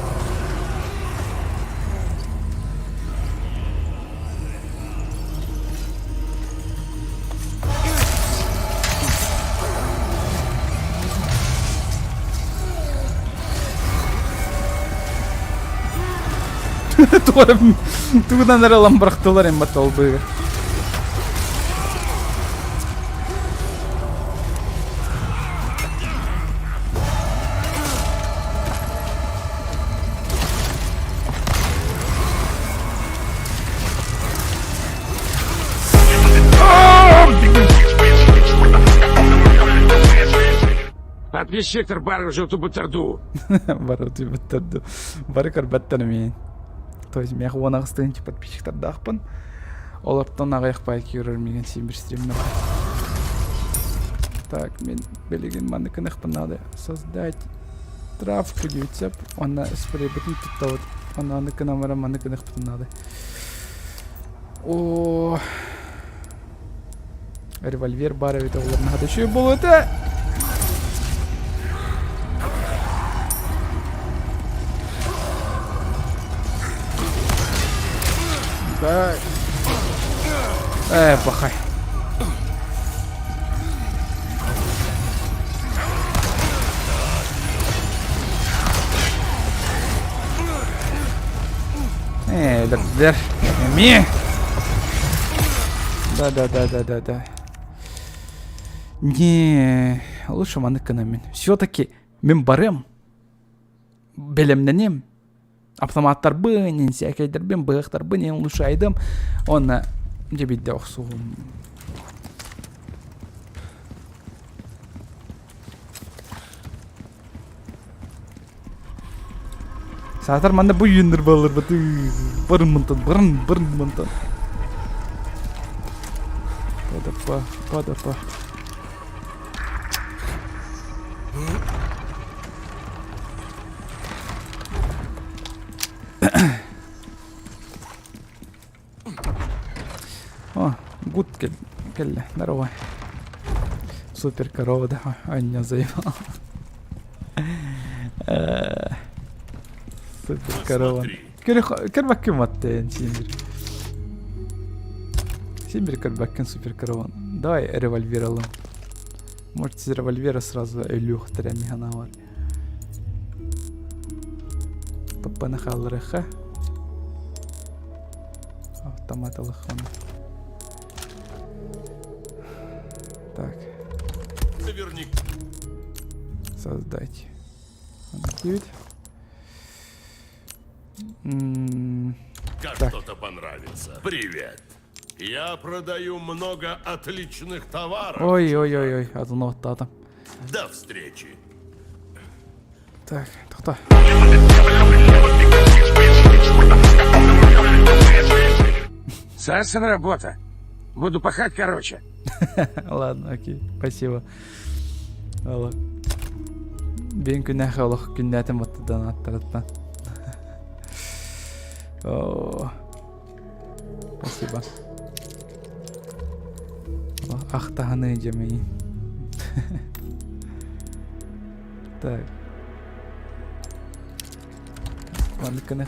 Тугудан әрі ламбырақтылар ең бата ол бұйғы. Подписчиктер бар уже ту бутарду. Бар өте біттерді. Бары кәрбәттені мен. То есть мен оны қыстығынчы подписчиктарды ақпын. Олардан ағайық бай көрермеген сен бір стримнер. Так, мен белеген маныкын ақпын надо создать травку дейтсеп. Она спрей бүтін тұттауыд. Она аныкын амара маныкын ақпын надо. О, револьвер бар өте оларына қады шөй бұл өте. Так. Пахай. Дыр. Ми. Да. Не, лучше маныкына мен. Все-таки мен барым. Белемненем. Автоматтар бынен, сәкәйдер бен бұғықтар бынен ұлышайдым. Оны жебейді оқсуғым. Сатар манда бұл үйіндір балыр бұты. Бұрын мұнтын. Падапа. О, гуд келли, здорово. Супер корова, да, Аня заебал. Супер корова. Кербаккин маттен, Симбир кербаккин супер корова. Давай револьвер алам. Может, с револьвера сразу элюх трями она var. Папана халрыха. Автомат алыхан. Так. Наверняка. Создать. Активить. Как Так. что-то понравится. Привет. Я продаю много отличных товаров. Ой, одно там. До встречи. Так, кто? Сасен работа. Буду пахать короче. Ладно, окей, спасибо. Алло. Бен күнәһе олох күннәтем оттыдан аттыраттан. О. Спасибо. Ахтаханы жемей. Так. Ладно, күнәһе.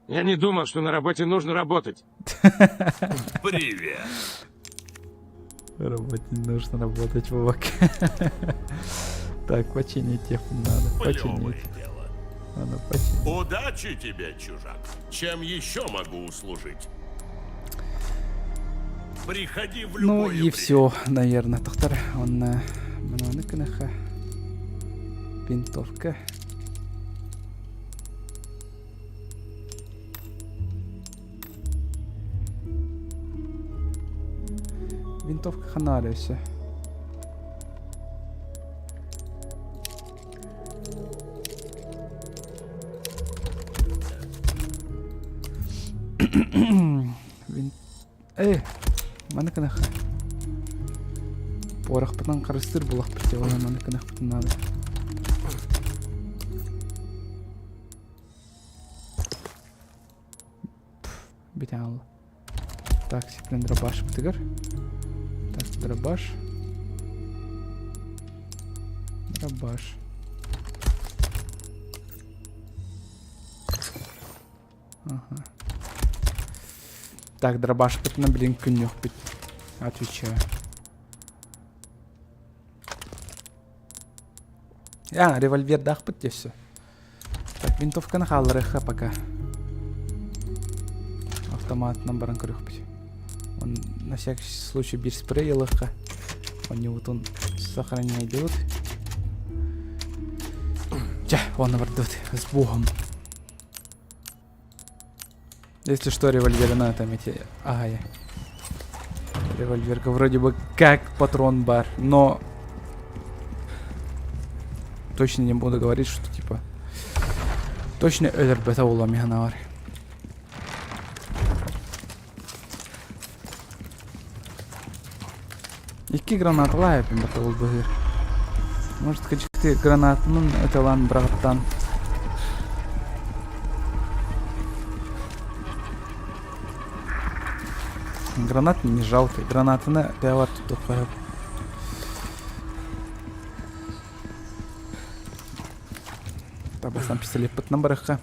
Я не думал, что на работе нужно работать. Привет. Работать нужно работать, Вовок. Так, починить их надо. Плевое Починить. дело. Надо починить. Удачи тебе, чужак. Чем еще могу услужить? Приходи в любое Ну и время. все, наверное, доктор. Он маноныканаха. Винтовка. Винтовка ханариуса. Маныканаха. Порох потан карыстыр булак бите ой маныканах потан надо. Бите ал. Так, сеплен дробаш бітігір. Так, дробаш. Дробаш. Ага. Так, дробаш бітіна, блин, күннех бит. Отвечаю. Револьвер дах бит, все. Так, винтовканы қалырыға пока. Автоматынан баран көрік бит. Он на всякий случай бір спрей лыгқа. Он не вот он сохраняет идет. Он вардут с богом. Если что, револьвер на этом эти... Ага, я. Револьверка вроде бы как патрон бар, но... Точно не буду говорить, что типа... Точно өлір бәті олам яна бар. Екі гранатыла әпім бәті ол бұғыр. Может, кәчікті гранатының өтелан бірағыттан. Гранат не жалко. Гранатыны дәвар тұтып қойып. Табасам пистолет бітінің біріққа.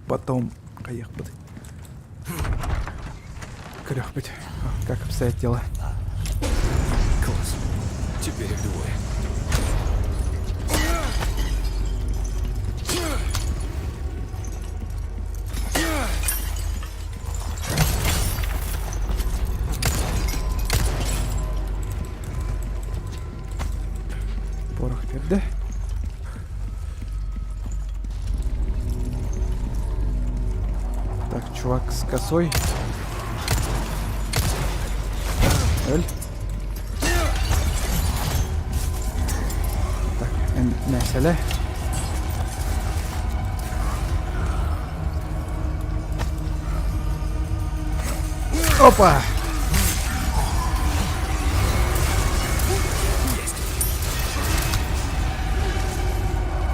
Потом қайық біт. Крёх бит. Как обстоят дела? Класс. Теперь их двое. Порох берді. Так, чувак с косой. Эль. Так, мәселе. Опа!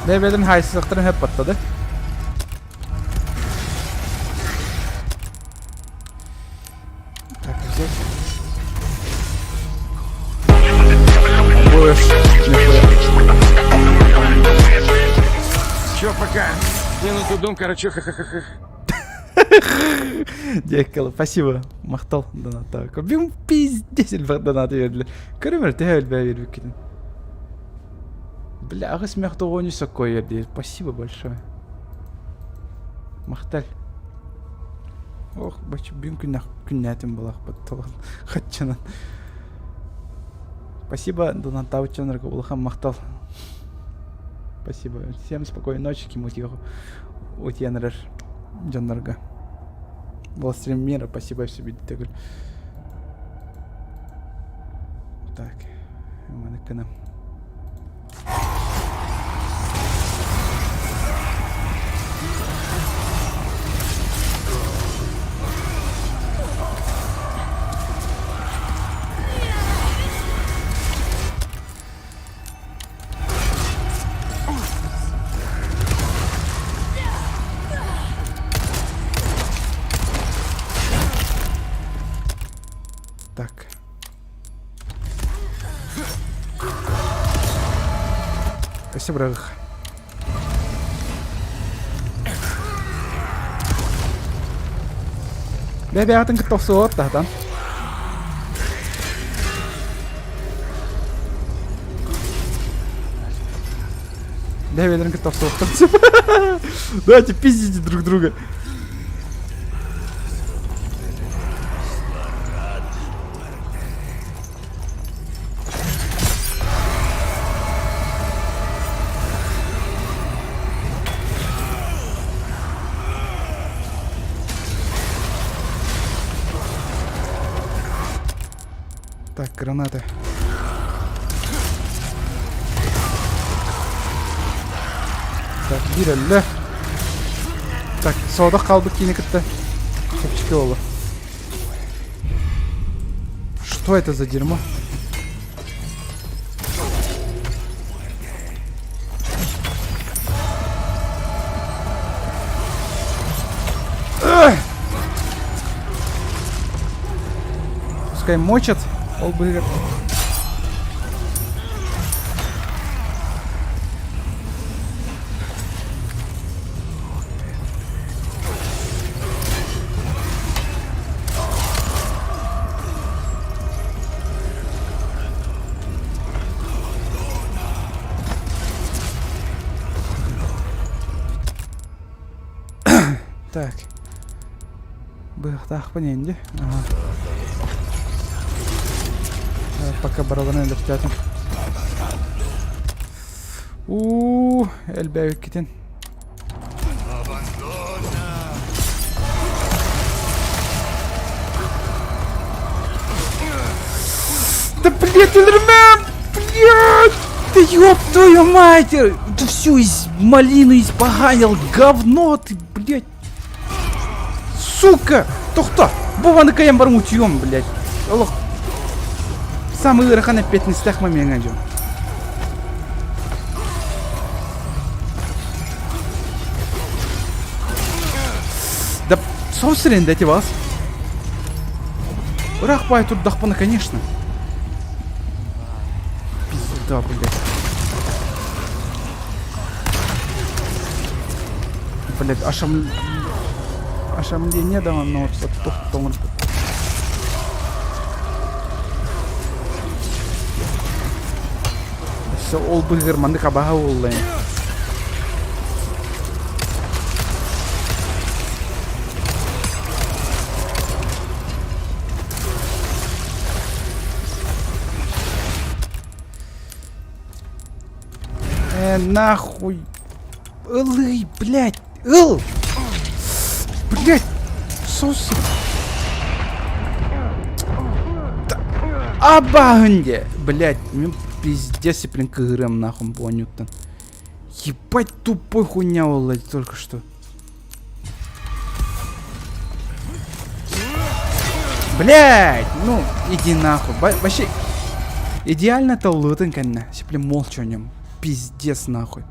Devlerin haysızlıkları hep patladı. Tak, güzel. Боже, нихуя. Чё пока? Минуту дум, короче, ха-ха-ха-ха. Деккалы, спасибо. Мақтал донатта. Бим пиздец донаты берді. Көрімір, тәуіл бәй бербек кетін. Бля, ағы смяқты оғыны саққой ерді. Спасибо большое. Мақтал. Ох, бачы, бім күннәтім болақ баттылған. Қатчанан. Спасибо, донатта ученырға болған мақтал. Спасибо. Всем спокойной ночи, кимутиғу. Утенрер. Джаннарға. Властелин мира, спасибо все видите. Так, мы на канал. Так. Спасибо, Рах. Бәбе атын күтіп соғат тағдан. Бәбелерін күтіп соғат. Давайте пиздите друг друга. Так, гранаты. Так, бирелле. Так, сода қалды кейінекітті. Көпчіке олы. Что это за дерьмо? пускай мочат. Ол быгыр. Так. Быхтах поненде. Ага. Пока барабаны летят. Эльбек кетен. Да блядь, Эльмэм! Блядь! Да ёб твою мать! Ты всю из малину испоганил, говно ты, блядь! Сука! Тохта! Буваны каям барым утьем, блядь! Аллах! Самый ырахана 15 момент жо. Да собственно, дайте вас. Рахпай тут дахпана, конечно. Пизда, блядь. Блядь, ошамление да, но вот тут. Все, ол быгыр манды кабаха оллай. Нахуй. Илый, блядь. Ил. Блядь. Сос. Абагнде. Блядь. Пиздец, я прям кырым нахуй понюттан. Ебать тупой хуйня улад только что. Блядь, ну иди нахуй. Вообще идеально талутын канна. Сипли молча о нем. Пиздец нахуй.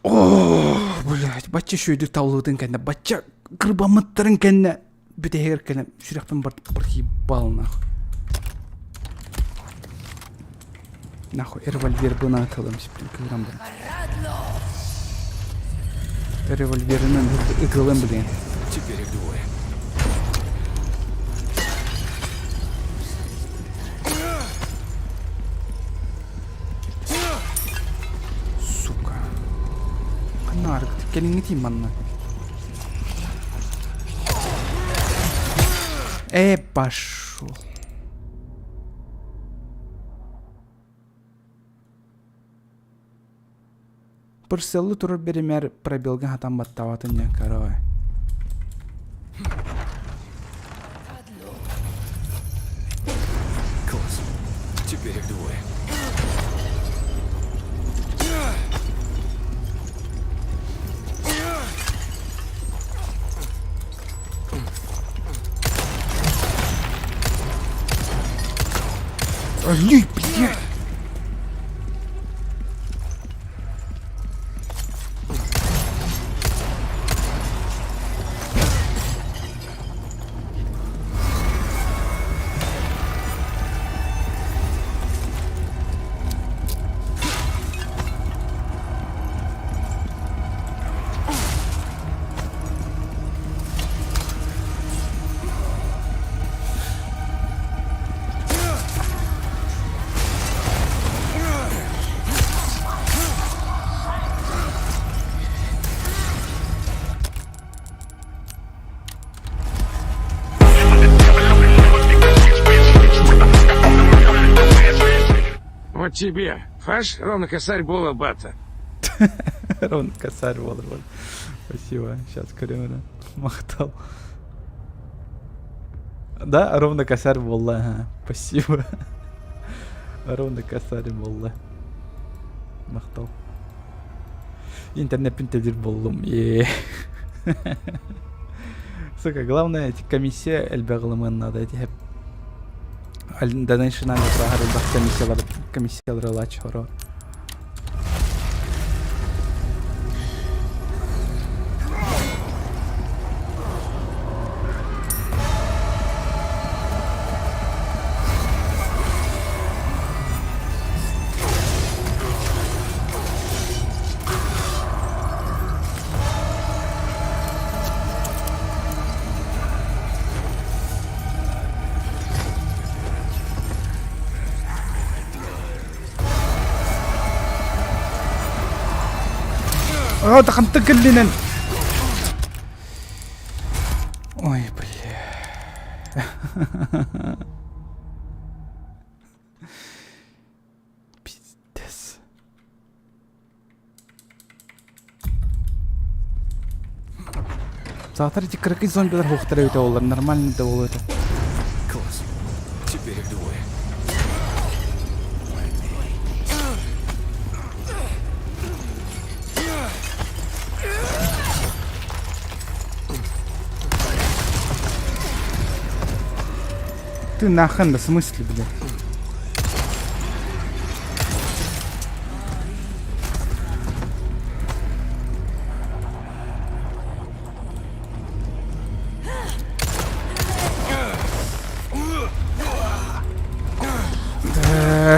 О, блядь, бача еще иди талутын канна. Бача крыбамыттырын канна. Битехер канна. Шуряхпен бар ебал нахуй. Нахуй, револьвер бы накалым, блин, револьвер и голым, блин. Теперь их двое. Сука. Канарк, ты келингити манна. Пошел. Пырселлы турur беремер пробелген хатан баттаватын я каравай. Класс. Теперь их двое. Али, блядь! Вот тебе. Фаш, ровно косарь Бола Бата. Ровно косарь Бола Бата. Спасибо. Сейчас Каримера махтал. Да, ровно косарь Бола. Ага. Спасибо. Ровно косарь Бола. Махтал. Интернет пинтедир боллум. Сука, главное, эти комиссия эльбеглымын надо эти хеп. Донейшн комиссиялар лач хоро. дақанты кілінен. Ой, бля. Пиздец. Завтра эти крыки зомбилар хуқтар өте олар. Нормально да ол өте. Класс. Теперь их двое. Ты нахрен, да в смысле, блядь?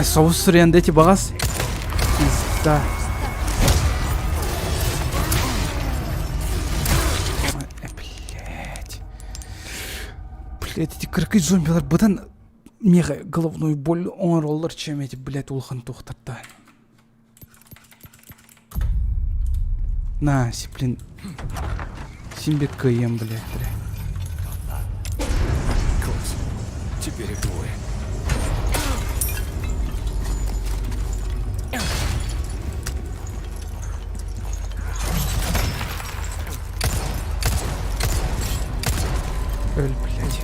Соғыс сүренде те бағас. Пизда. Блять, эти крыки зомбилар бұдан мега головной боль оңыролар чем эти, блять, улхан тоқтарда. На, блин. Симбек КМ, блять. Класс. Теперь их двое. Ölь, блядь.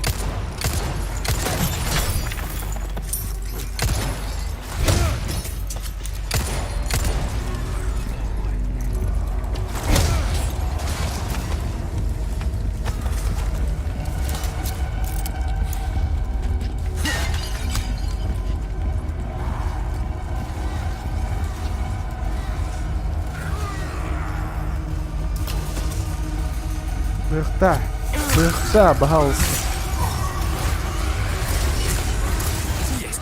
Быхта. Быхта, пожалуйста. Есть.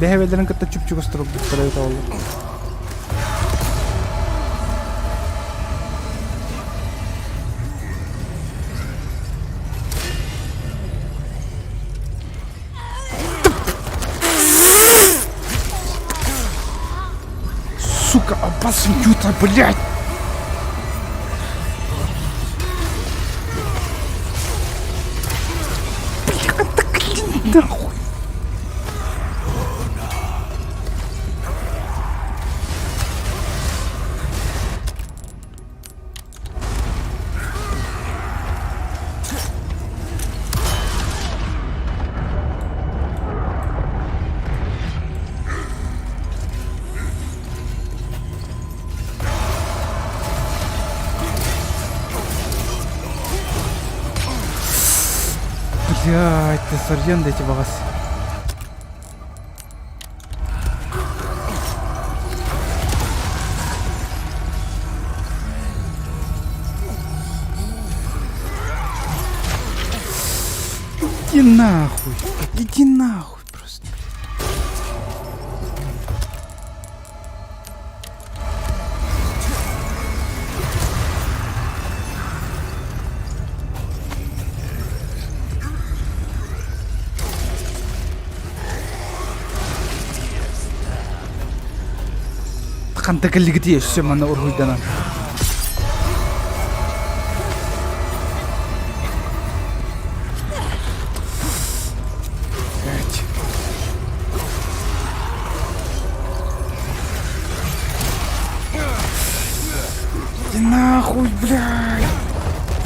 Behevelerin kıtta çüp ıstırıp bıktırıyor da olur. Сука, опасный ютра, блядь! Блядь, так иди нахуй! Блядь, ты сорден дайте багас. Иди нахуй, иди нахуй просто. Қанта кілігі тие все мана ұрғыйданам. Иди нахуй, блядь.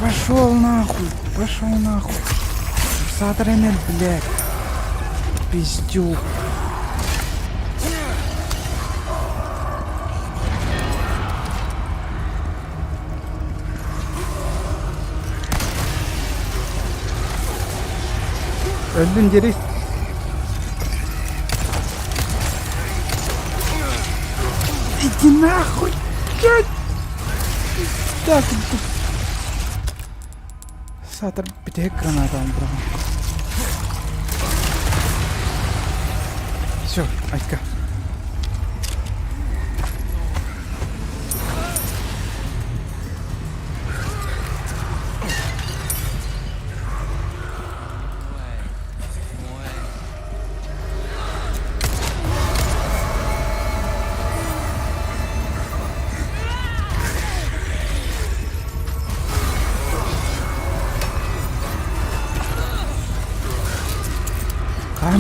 Пошел нахуй, пошел нахуй. Сатрамент, блядь. Пиздюк. Öldün geri. Иди нахуй, блядь. Так, Сатар битек граната брал. Все, Айка.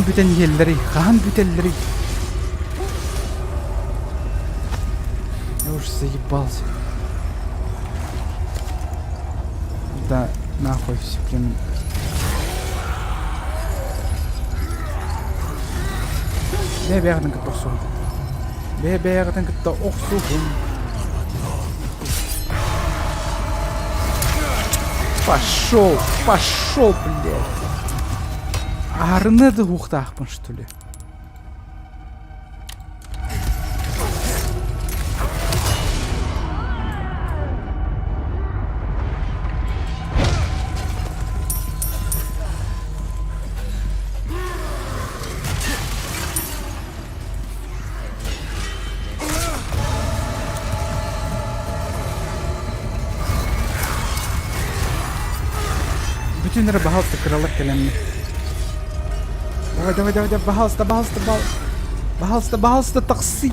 Хан бүтен елдері, хан бүтелдері. Я уже заебался. Да, нахуй все, блин. Бәрін күтті оқсуғын. Бәрін күтті оқсуғын. Пошел, блядь. Арнады уқтақпын, что ли? Bütün пожалуйста, крылок калемни. Давай, пожалуйста, такси.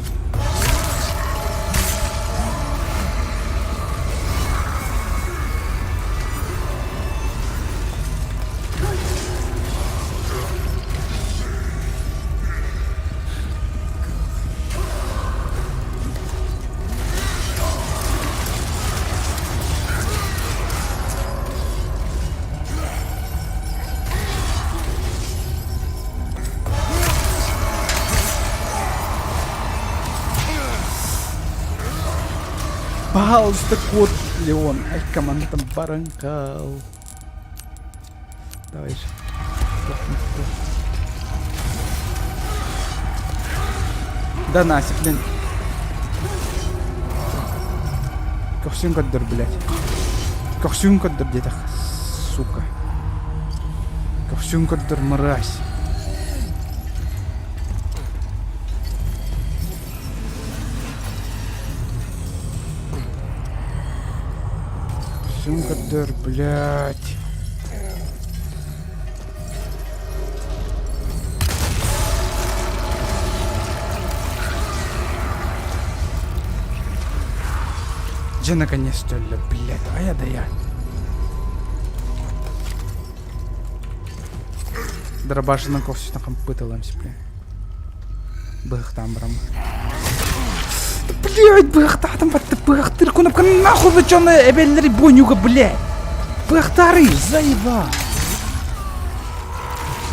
Пожалуйста, кот Леон. Ай, команда там баранкал. Давай же. Да нафиг, блин. Ковсюн коддер, блядь. Ковсюн коддер, где-то, сука. Ковсюн коддер, мразь. Кадр, блядь. Где наконец-то, блядь, да я. Дробашина ковсу там пыталась, блядь. Бэх там, брам. Блядь, бахтарым батты, бахтыр кунапка нахуй вы чё на эбеллери бонюга, блядь. Бахтары, заеба.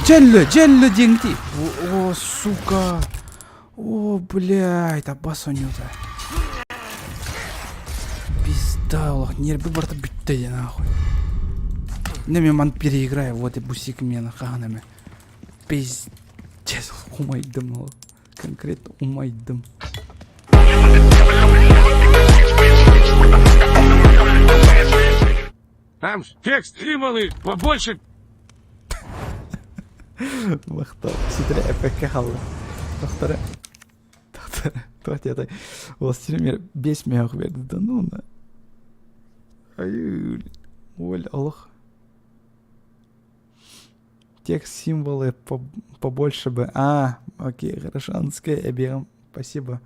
Джеллы, деньги. О, сука. О, блядь, абасонюта. Пизда, лох, нервы барта битте, нахуй. Не, мен переиграю, вот и бусик мне наханами. Пиздец, умайдым, лох. Конкретно умайдым. Там текст стрималы побольше. Мақтал, сөйтірі әпәкке қалды. Тоқтары. Тоқтары. Ол 5 меғ берді. Да ну на. Ай, оль, аллах. Текст символы побольше бы. Окей, хорошо, анская объем. Спасибо.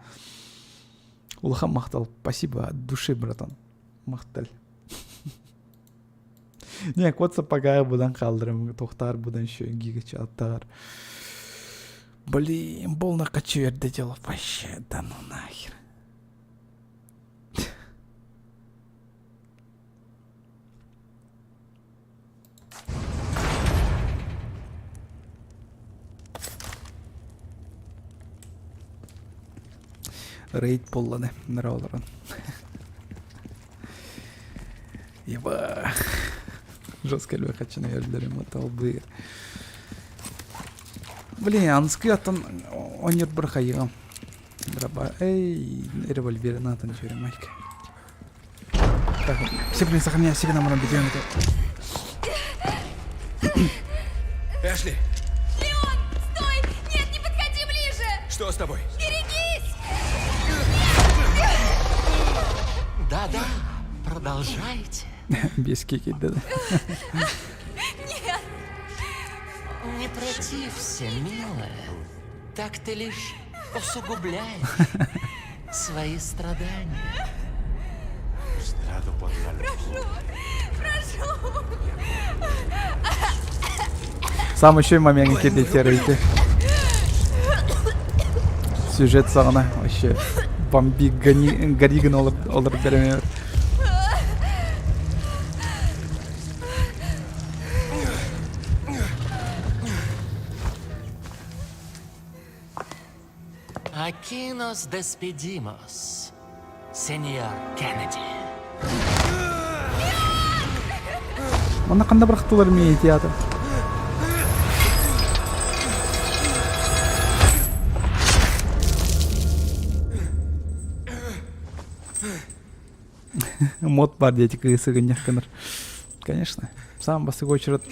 Улаха мақтал. Спасибо от души, братан. Мақтал. Не, код сапагая будан қалдырым. Тоқтар будан еще гига чаттар. Блин, бол накачу ерде дело. Вообще, да ну нахер. Рейд поллады. Нравларан. Еба. Жестко львы хочу на ердерим мотал бы. Блин, анский атан онер брахайга. Драба. Эй, револьвер натан чури майка. Так, все, блин, сохраняй себе на моем видео. Эшли! Леон, стой! Нет, не подходи ближе! Что с тобой? Берегись! Да-да, продолжайте. Без кики, да. Нет! Не протився, милая. Так ты лишь усугубляешь свои страдания. Прошу! Сам еще и момент кидайте рейты. сюжет сагына вообще бомби гариган олар беремер. Aquí nos despedimos, señor Kennedy. Мана кандай бырактылар мени театр. Мод бар дети сыгынякканыр. Конечно. Сам басыгы очерет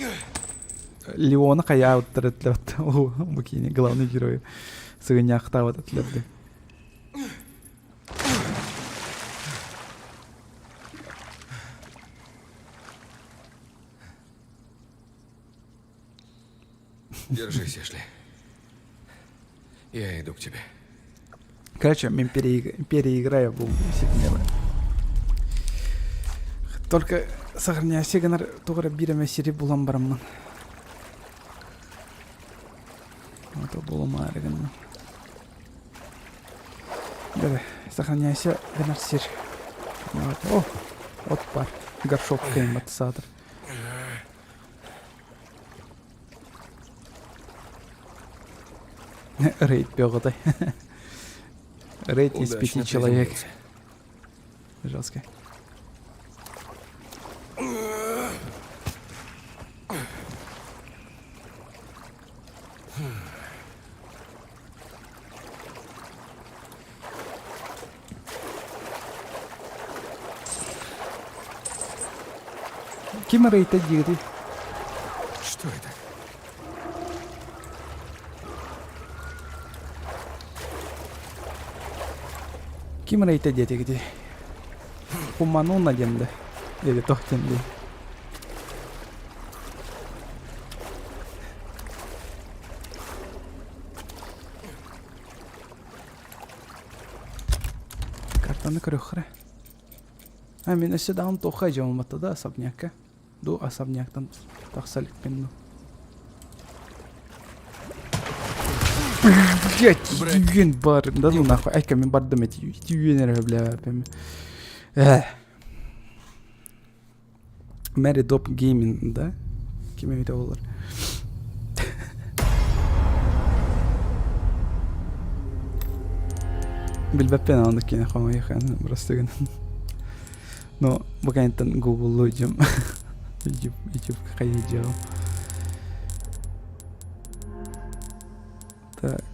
Леона кая уттырытлет. Бу кийин главный герой сыгынякта вот атлетди. Держись, Эшли. Я иду к тебе. Короче, мен переиграю бұл секундеры. Только сағырня сегінар тоғыра биреме сири булан барымнан. Это булама арыгыннан. Бәрі, сағырня сегінар сир. О, от бар. Горшок кайым атысадыр. Рейд бёғыдай. Рейд из 5 человек. Жестко. Ким рейд одет? Что это? Ким рейд одет где? Куману наденды. Или тохтенды. Картаны крюхры. А мен сюда он тоха жаматты да особняка. Ду особняктан тахсалик пенду. Блять, тюген бар. Да ну нахуй. Айка мен бардым эти тюгенер бля. Мэри Доп Гейминг, да? Кеме видео олар. Билбеппен аны кине хамай хан брастыгын. Но букайнтан Google лоджим. YouTube кайдjau. Так.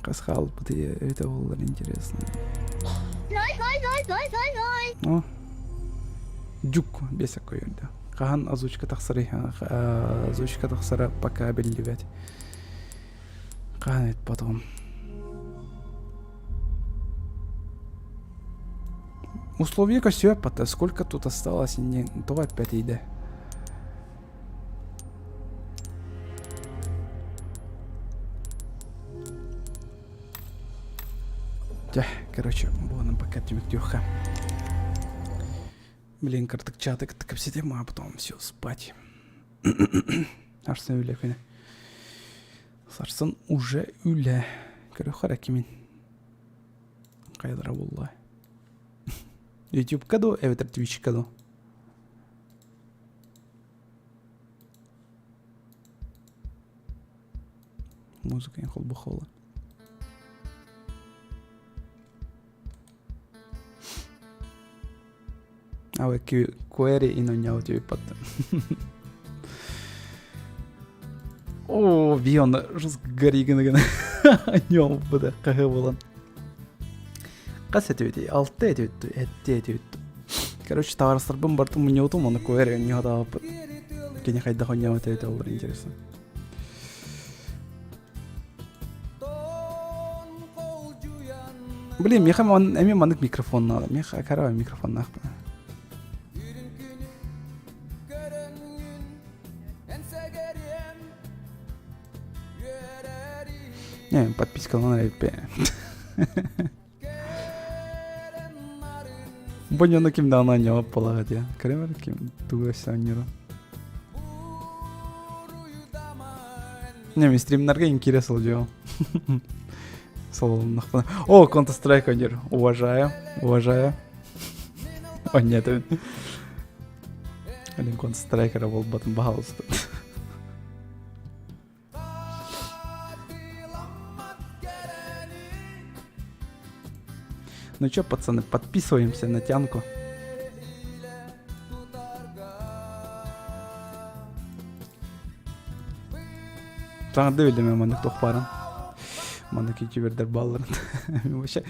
Касхал буде это олар интересно. О. Дюк бесякой да. Кахан озвучка тахсары, озвучка тахсара пока белливать. Кахан потом. Условия косёпата, сколько тут осталось, не то опять иде. Да, короче, было нам пока тюха. Блин, картык чатык тыкып сидим, а потом все спать. Арсын үле көне. Сарсын уже үле. Көрөхөр акимин. Кайдыра булла. YouTube каду, эветер Twitch каду. Музыка не хол бухола. А вы query и на него тебе потом. О, бион разгориган. Нем буде кахы болан. Кас этеуди, алты этеуди. Короче, товарыстарбын бартым мне утум, оны query не хада. Кене хайда хоня вот это было интересно. Блин, меха эми манык микрофон надо. Меха карава микрофон нахуй. Не, подписка на рэпе. Боня ким да на него полагать я. Кремер ким туга саннера. Не, ми стримнарга интересно делал. Солнахпын. О, Counter-Strike ойнер. Уважаю. О, нет. Олен Counter-Strike'ра бол батын бағалысты. Ну чё, пацаны, подписываемся на тянку. Таңды өлеме мандық тоқпарын. Мандық ютубердер балларын. Вообще,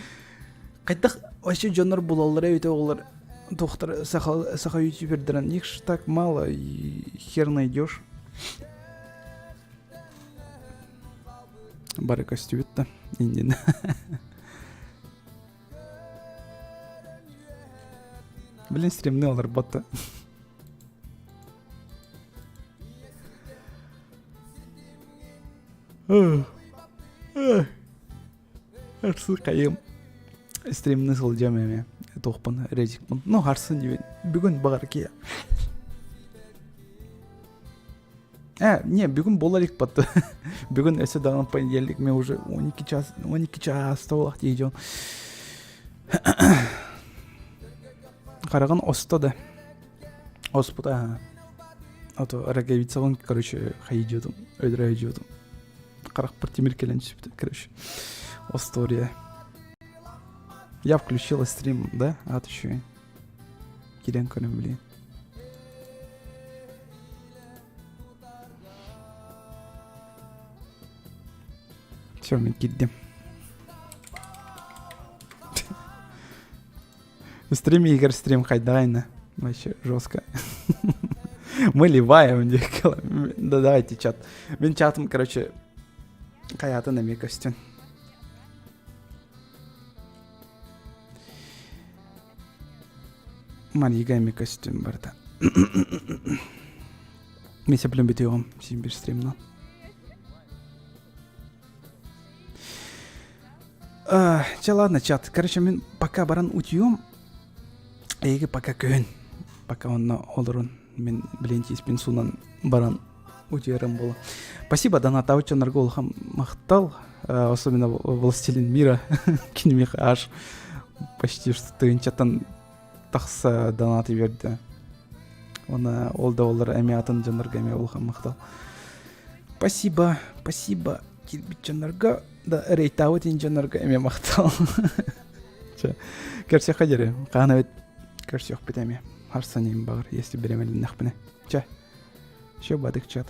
қайтақ вообще жонар болалар өте олар. Тоқтар саха ютубердерін. Их ж так мало и хер найдешь. Бары костюбетті. Индин. Блин, стримный олар ботты. Арсы қайым. Стримный сыл жамеме. Тоқпын, резикпын. Ну, арсы не бүгін бағар кия. Не, бүгін боларик баты. Бүгін өсі дағын понедельник. Мен уже 12 час толақ дейден. Қараған остады. Оспыда. А то роговицаван, короче, хайдёдым. Өйдірі өйдёдым. Қарақ бір темір келен түсіпті, короче. Остория. Я включила стрим, да? А ты еще Кирен конем, блин. Все, мы кидем. Стрим игр, стрим хайдайна. Вообще жестко. Мы ливаем. Да давайте чат. Мен чатом, короче, хаята на ми костюм. Манигами костюм барда. Мен сеплем битеом, симбир стримно. Ладно, чат. Короче, мен пока баран утьем. Эйге пока көн. Пока он на олрун. Мен блинти спин сунан баран утьерам было. Спасибо, доната очень нарголхам махтал. Особенно Властелин мира. Кинемех аж. Почти что ты чатан тақса донаты берді. Оны олда олар әме атын жанарға әме олған мақтал. Спасибо. Келбет жанарға да рейтауы тен жанарға әме мақтал. Көрсе қадері. Қағана өт көрсе өк бітеме. Арсанайым бағыр. Ести беремелі нақпіне. Ше бадық чат.